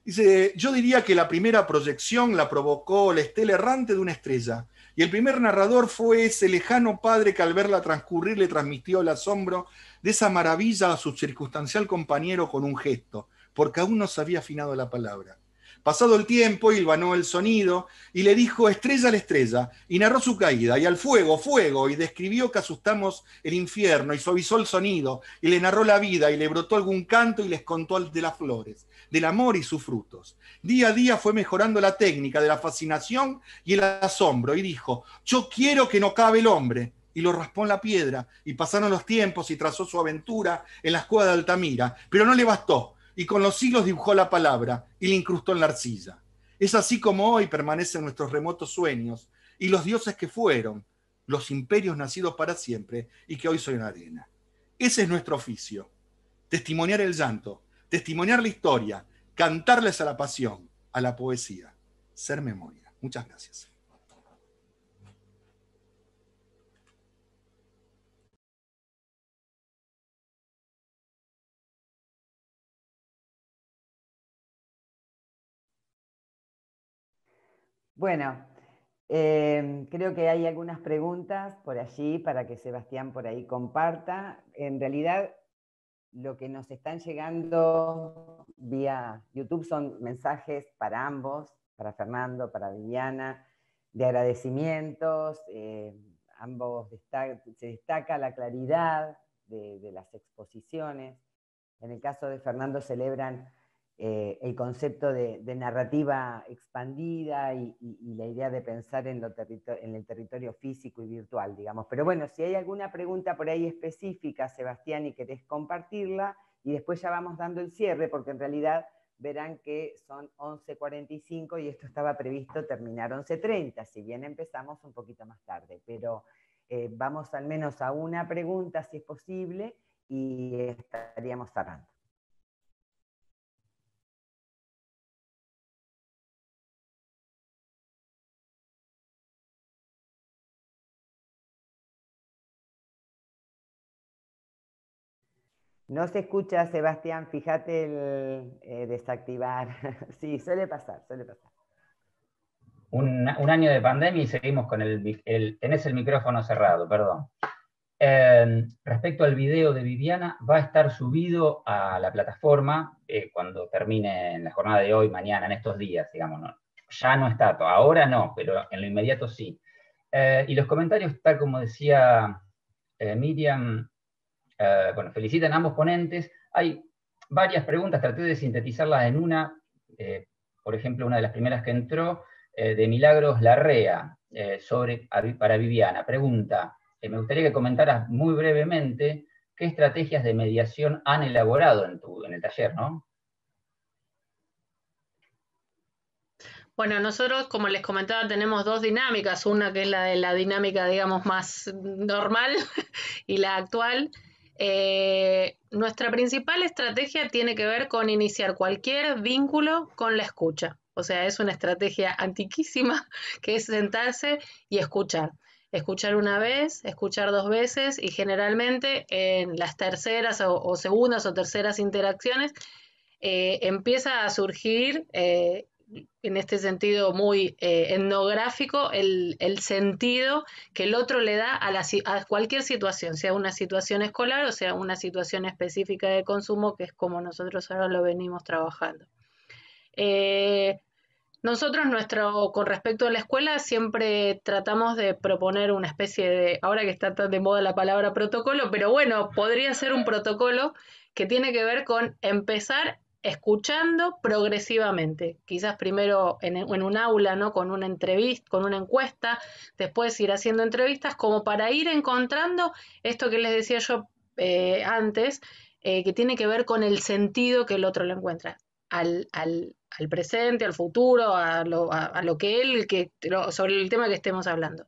Dice, yo diría que la primera proyección la provocó la estela errante de una estrella, y el primer narrador fue ese lejano padre que al verla transcurrir le transmitió el asombro de esa maravilla a su circunstancial compañero con un gesto, porque aún no se había afinado la palabra. Pasado el tiempo, hilvanó el sonido y le dijo estrella a la estrella, y narró su caída, y al fuego, fuego, y describió que asustamos el infierno, y suavizó el sonido, y le narró la vida, y le brotó algún canto, y les contó de las flores, del amor y sus frutos. Día a día fue mejorando la técnica de la fascinación y el asombro, y dijo, yo quiero que no cabe el hombre, y lo raspó en la piedra, y pasaron los tiempos y trazó su aventura en las cuevas de Altamira, pero no le bastó, y con los siglos dibujó la palabra y la incrustó en la arcilla. Es así como hoy permanecen nuestros remotos sueños y los dioses que fueron, los imperios nacidos para siempre y que hoy son arena. Ese es nuestro oficio, testimoniar el llanto, testimoniar la historia, cantarles a la pasión, a la poesía, ser memoria. Muchas gracias. Bueno, creo que hay algunas preguntas por allí para que Sebastián por ahí comparta. En realidad, lo que nos están llegando vía YouTube son mensajes para ambos, para Fernando, para Viviana, de agradecimientos. Ambos se destaca la claridad de las exposiciones. En el caso de Fernando celebran el concepto de narrativa expandida y la idea de pensar en el territorio físico y virtual, digamos. Pero bueno, si hay alguna pregunta por ahí específica, Sebastián, y querés compartirla, y después ya vamos dando el cierre, porque en realidad verán que son 11:45 y esto estaba previsto terminar 11:30, si bien empezamos un poquito más tarde, pero vamos al menos a una pregunta, si es posible, y estaríamos cerrando. No se escucha, Sebastián, fíjate el desactivar. Sí, suele pasar, suele pasar. Un año de pandemia y seguimos con tenés el micrófono cerrado, perdón. Respecto al video de Viviana, va a estar subido a la plataforma cuando termine en la jornada de hoy, mañana, en estos días, digamos. ¿No? Ya no está, ahora no, pero en lo inmediato sí. Y los comentarios, tal como decía Miriam, bueno, felicitan a ambos ponentes. Hay varias preguntas, traté de sintetizarlas en una. Por ejemplo, una de las primeras que entró, de Milagros Larrea, para Viviana. Pregunta, me gustaría que comentaras muy brevemente qué estrategias de mediación han elaborado en el taller, ¿no? Bueno, nosotros, como les comentaba, tenemos dos dinámicas. Una que es la de la dinámica, digamos, más normal y la actual. Nuestra principal estrategia tiene que ver con iniciar cualquier vínculo con la escucha. O sea, es una estrategia antiquísima que es sentarse y escuchar. Escuchar una vez, escuchar dos veces y generalmente en las terceras o segundas o terceras interacciones empieza a surgir, en este sentido muy etnográfico, el sentido que el otro le da a cualquier situación, sea una situación escolar o sea una situación específica de consumo, que es como nosotros ahora lo venimos trabajando. Nosotros, con respecto a la escuela, siempre tratamos de proponer una especie de, ahora que está tan de moda la palabra protocolo, pero bueno, podría ser un protocolo que tiene que ver con empezar escuchando progresivamente. Quizás primero en un aula, ¿no? Con una entrevista, con una encuesta, después ir haciendo entrevistas, como para ir encontrando esto que les decía yo antes, que tiene que ver con el sentido que el otro le encuentra al presente, al futuro, a lo que él, sobre el tema que estemos hablando.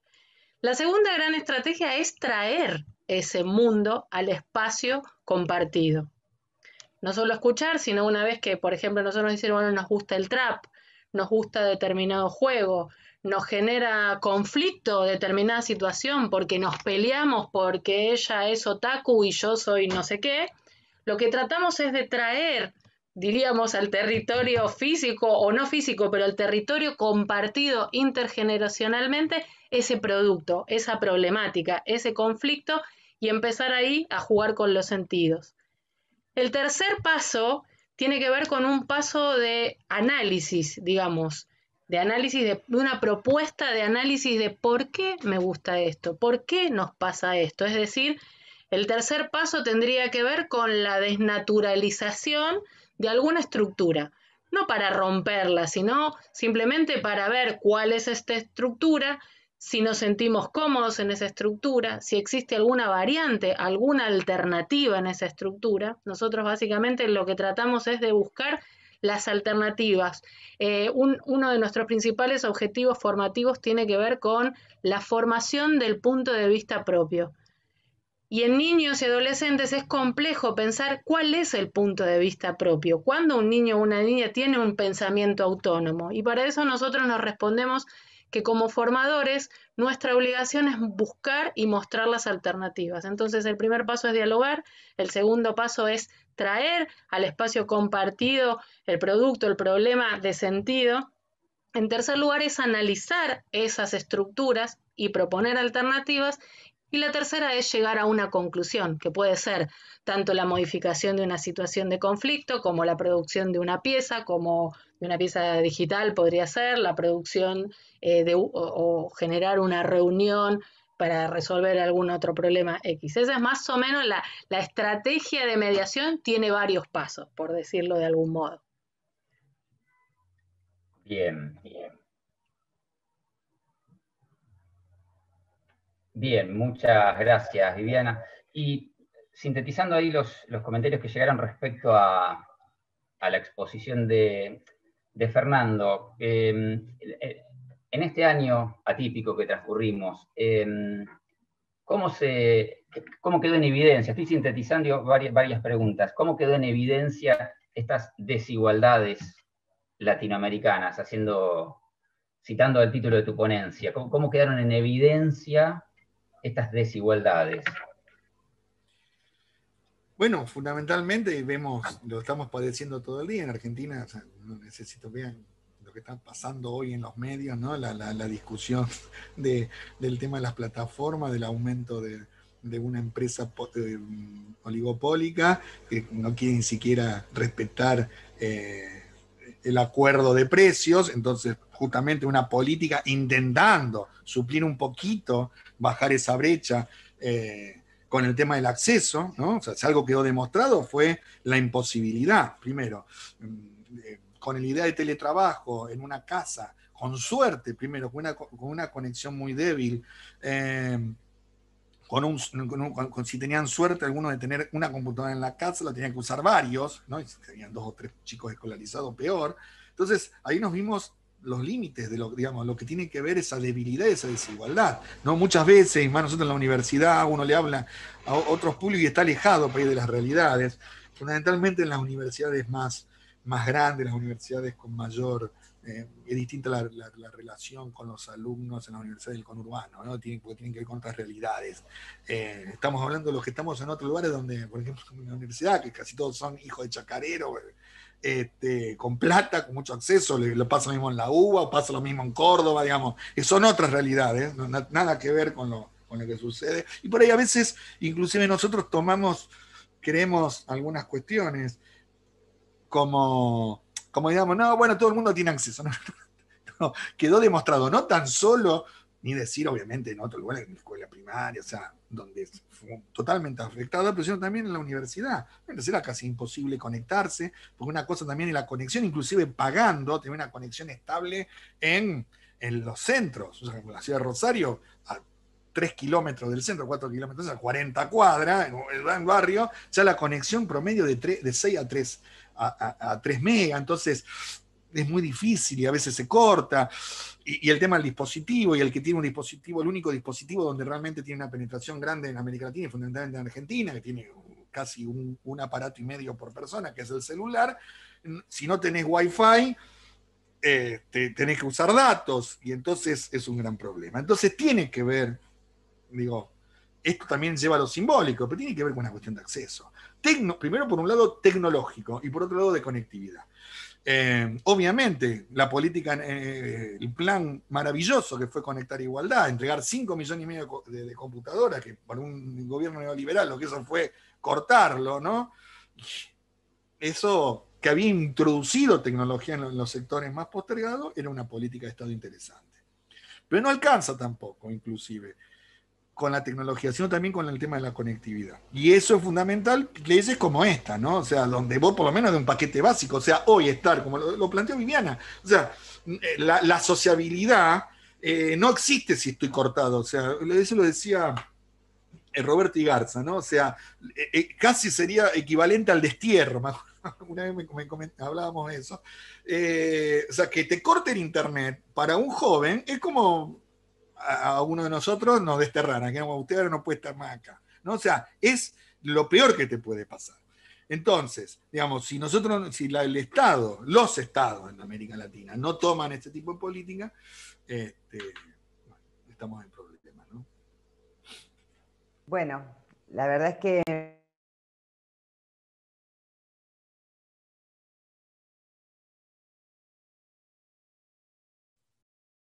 La segunda gran estrategia es traer ese mundo al espacio compartido. No solo escuchar, sino una vez que, por ejemplo, nosotros decimos, bueno, nos gusta el trap, nos gusta determinado juego, nos genera conflicto determinada situación porque nos peleamos porque ella es otaku y yo soy no sé qué, lo que tratamos es de traer, diríamos, al territorio físico o no físico, pero al territorio compartido intergeneracionalmente ese producto, esa problemática, ese conflicto y empezar ahí a jugar con los sentidos. El tercer paso tiene que ver con un paso de análisis, digamos, de análisis de una propuesta de análisis de por qué me gusta esto, por qué nos pasa esto. Es decir, el tercer paso tendría que ver con la desnaturalización de alguna estructura, no para romperla, sino simplemente para ver cuál es esta estructura, si nos sentimos cómodos en esa estructura, si existe alguna variante, alguna alternativa en esa estructura. Nosotros básicamente lo que tratamos es de buscar las alternativas. Uno de nuestros principales objetivos formativos tiene que ver con la formación del punto de vista propio. Y en niños y adolescentes es complejo pensar cuál es el punto de vista propio, cuándo un niño o una niña tiene un pensamiento autónomo. Y para eso nosotros nos respondemos que como formadores nuestra obligación es buscar y mostrar las alternativas. Entonces el primer paso es dialogar, el segundo paso es traer al espacio compartido el producto, el problema de sentido. En tercer lugar es analizar esas estructuras y proponer alternativas. Y la tercera es llegar a una conclusión, que puede ser tanto la modificación de una situación de conflicto, como la producción de una pieza, como de una pieza digital podría ser, la producción o generar una reunión para resolver algún otro problema X. Esa es más o menos la estrategia de mediación, tiene varios pasos, por decirlo de algún modo. Bien, bien. Bien, muchas gracias, Viviana. Y sintetizando ahí los comentarios que llegaron respecto a la exposición de Fernando, en este año atípico que transcurrimos, ¿cómo quedó en evidencia? Estoy sintetizando varias preguntas. ¿Cómo quedó en evidencia estas desigualdades latinoamericanas, citando el título de tu ponencia? ¿Cómo quedaron en evidencia estas desigualdades? Bueno, fundamentalmente lo estamos padeciendo todo el día en Argentina. O sea, no necesito que vean lo que está pasando hoy en los medios, ¿no? La discusión del tema de las plataformas, del aumento de una empresa oligopólica que no quiere ni siquiera respetar el acuerdo de precios. Entonces, justamente una política intentando suplir un poquito, bajar esa brecha con el tema del acceso, ¿no? O sea, si algo quedó demostrado fue la imposibilidad, primero, con la idea de teletrabajo en una casa, con suerte, primero, con una conexión muy débil, si tenían suerte algunos de tener una computadora en la casa, la tenían que usar varios, ¿no? Y si tenían 2 o 3 chicos escolarizados, peor. Entonces, ahí nos vimos los límites de lo que tiene que ver esa debilidad, esa desigualdad, ¿no? Muchas veces, y más nosotros en la universidad, uno le habla a otros públicos y está alejado para ir de las realidades, fundamentalmente en las universidades más grandes, las universidades con mayor, es distinta la relación con los alumnos en las universidades del conurbano, ¿no? Porque tienen que ver con otras realidades. Estamos hablando de los que estamos en otros lugares donde, por ejemplo, en la universidad, que casi todos son hijos de chacarero, con plata, con mucho acceso, le pasa lo mismo en la UBA, pasa lo mismo en Córdoba, digamos, son otras realidades, no, nada que ver con lo que sucede. Y por ahí a veces, inclusive nosotros queremos algunas cuestiones como digamos, no, bueno, todo el mundo tiene acceso. No, quedó demostrado, no tan solo, ni decir obviamente en otro lugar, en la escuela primaria, o sea, donde fue totalmente afectada, pero sino también en la universidad. Entonces era casi imposible conectarse, porque una cosa también es la conexión, inclusive pagando, tener una conexión estable en los centros. O sea, en la ciudad de Rosario, a 3 kilómetros del centro, 4 kilómetros, a 40 cuadras, en el barrio, ya la conexión promedio de 6 a 3 megas, entonces es muy difícil y a veces se corta. Y el tema del dispositivo, y el que tiene un dispositivo, el único dispositivo donde realmente tiene una penetración grande en América Latina y fundamentalmente en Argentina, que tiene casi un aparato y medio por persona, que es el celular, si no tenés Wi-Fi, tenés que usar datos, y entonces es un gran problema. Entonces tiene que ver, digo, esto también lleva a lo simbólico, pero tiene que ver con una cuestión de acceso. Primero, por un lado, tecnológico, y por otro lado, de conectividad. Obviamente, la política, el plan maravilloso que fue Conectar Igualdad, entregar 5,5 millones de computadoras, que para un gobierno neoliberal lo que eso fue cortarlo, ¿no? Eso, que había introducido tecnología en los sectores más postergados, era una política de Estado interesante. Pero no alcanza tampoco, inclusive, con la tecnología, sino también con el tema de la conectividad. Y eso es fundamental, leyes como esta, ¿no? O sea, donde vos por lo menos de un paquete básico, o sea, hoy estar, como lo planteó Viviana, o sea, la sociabilidad no existe si estoy cortado, o sea, eso lo decía Roberto Igarza, ¿no? O sea, casi sería equivalente al destierro, una vez hablábamos de eso. O sea, que te corte el internet para un joven es como a uno de nosotros nos desterraran, que usted ahora no puede estar más acá, ¿no? O sea, es lo peor que te puede pasar. Entonces, digamos, si nosotros, si el Estado, los estados en América Latina no toman este tipo de política, estamos en problemas, ¿no? Bueno, la verdad es que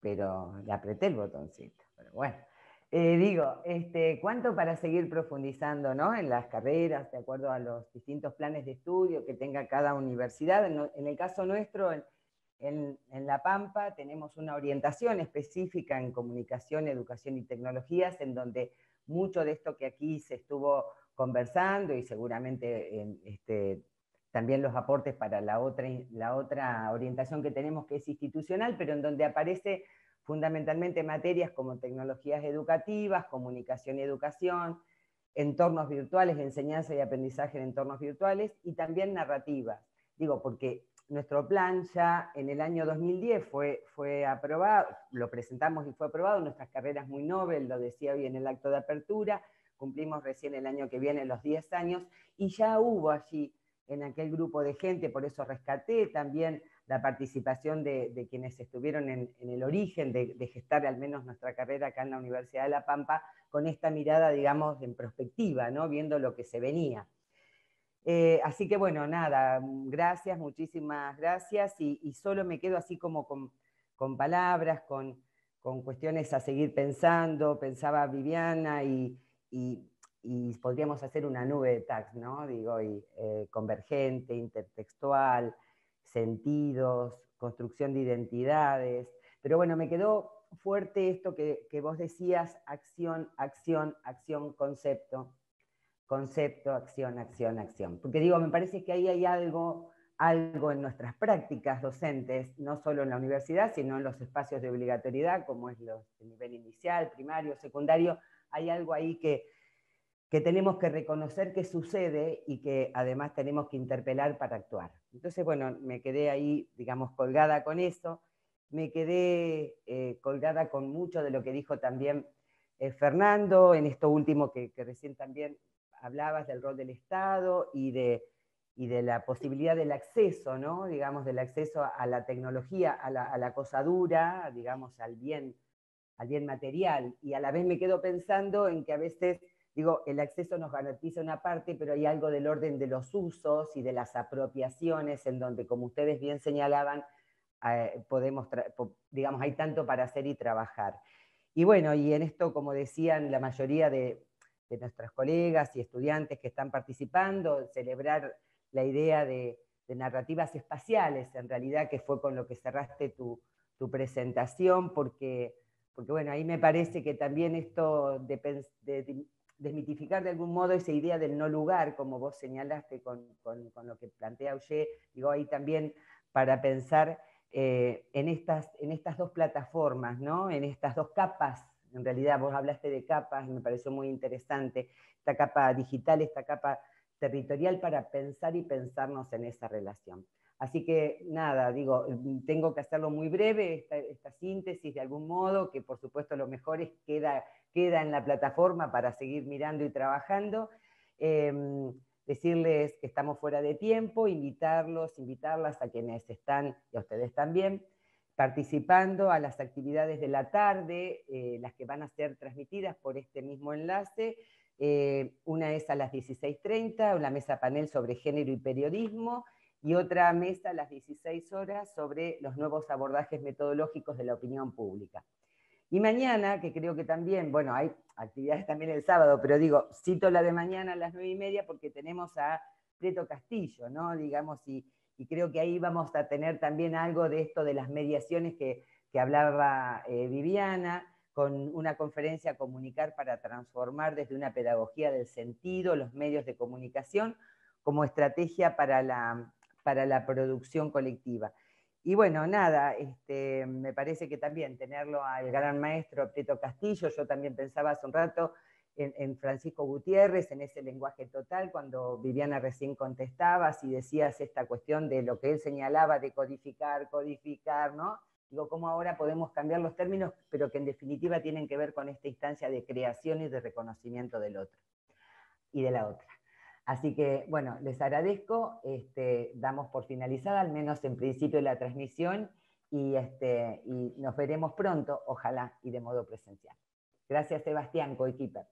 pero le apreté el botoncito. Pero bueno, digo, ¿cuánto para seguir profundizando, ¿no? En las carreras, de acuerdo a los distintos planes de estudio que tenga cada universidad? En el caso nuestro, en La Pampa, tenemos una orientación específica en comunicación, educación y tecnologías, en donde mucho de esto que aquí se estuvo conversando y seguramente también los aportes para la otra orientación que tenemos, que es institucional, pero en donde aparece fundamentalmente materias como tecnologías educativas, comunicación y educación, entornos virtuales, enseñanza y aprendizaje en entornos virtuales, y también narrativas. Digo, porque nuestro plan ya en el año 2010 fue aprobado, lo presentamos y fue aprobado, nuestras carreras muy novel, lo decía hoy en el acto de apertura, cumplimos recién el año que viene los 10 años, y ya hubo allí en aquel grupo de gente, por eso rescaté también la participación de quienes estuvieron en el origen de gestar al menos nuestra carrera acá en la Universidad de La Pampa, con esta mirada, digamos, en perspectiva, ¿no? Viendo lo que se venía. Así que bueno, nada, gracias, muchísimas gracias, y solo me quedo así como con palabras, con cuestiones a seguir pensando. Pensaba Viviana y podríamos hacer una nube de tags, ¿no? Digo, convergente, intertextual, sentidos, construcción de identidades. Pero bueno, me quedó fuerte esto que vos decías: acción, acción, acción, concepto. Concepto, acción, acción, acción. Porque digo, me parece que ahí hay algo en nuestras prácticas docentes, no solo en la universidad, sino en los espacios de obligatoriedad, como es el nivel inicial, primario, secundario. Hay algo ahí que tenemos que reconocer que sucede y que además tenemos que interpelar para actuar. Entonces, bueno, me quedé ahí, digamos, colgada con eso. Me quedé colgada con mucho de lo que dijo también Fernando, en esto último que recién también hablabas del rol del Estado y de la posibilidad del acceso, ¿no? Digamos, del acceso a la tecnología, a la cosa dura, digamos, al bien material. Y a la vez me quedo pensando en que a veces, digo, el acceso nos garantiza una parte, pero hay algo del orden de los usos y de las apropiaciones, en donde, como ustedes bien señalaban, digamos, hay tanto para hacer y trabajar. Y bueno, y en esto, como decían la mayoría de nuestras colegas y estudiantes que están participando, celebrar la idea de narrativas espaciales, en realidad, que fue con lo que cerraste tu presentación, porque bueno, ahí me parece que también esto de desmitificar de algún modo esa idea del no lugar, como vos señalaste con lo que plantea Auger, digo, ahí también para pensar en estas dos plataformas, ¿no? En estas dos capas. En realidad vos hablaste de capas y me pareció muy interesante, esta capa digital, esta capa territorial, para pensar y pensarnos en esa relación. Así que nada, digo, tengo que hacerlo muy breve, esta síntesis de algún modo, que por supuesto lo mejor es queda en la plataforma para seguir mirando y trabajando. Decirles que estamos fuera de tiempo, invitarlas a quienes están, y a ustedes también, participando a las actividades de la tarde, las que van a ser transmitidas por este mismo enlace. Una es a las 16:30, una mesa panel sobre género y periodismo, y otra mesa a las 16 horas sobre los nuevos abordajes metodológicos de la opinión pública. Y mañana, que creo que también, bueno, hay actividades también el sábado, pero digo, cito la de mañana a las 9:30 porque tenemos a Prieto Castillo, ¿no? Digamos, y creo que ahí vamos a tener también algo de esto de las mediaciones que hablaba Viviana, con una conferencia Comunicar para Transformar desde una pedagogía del sentido, los medios de comunicación, como estrategia para la producción colectiva. Y bueno, nada, me parece que también tenerlo al gran maestro Prieto Castillo, yo también pensaba hace un rato en Francisco Gutiérrez, en ese lenguaje total, cuando Viviana recién contestabas y decías esta cuestión de lo que él señalaba de codificar, ¿no? Digo, cómo ahora podemos cambiar los términos, pero que en definitiva tienen que ver con esta instancia de creación y de reconocimiento del otro y de la otra. Así que, bueno, les agradezco, damos por finalizada, al menos en principio, la transmisión, y nos veremos pronto, ojalá, y de modo presencial. Gracias, Sebastián, coequiper.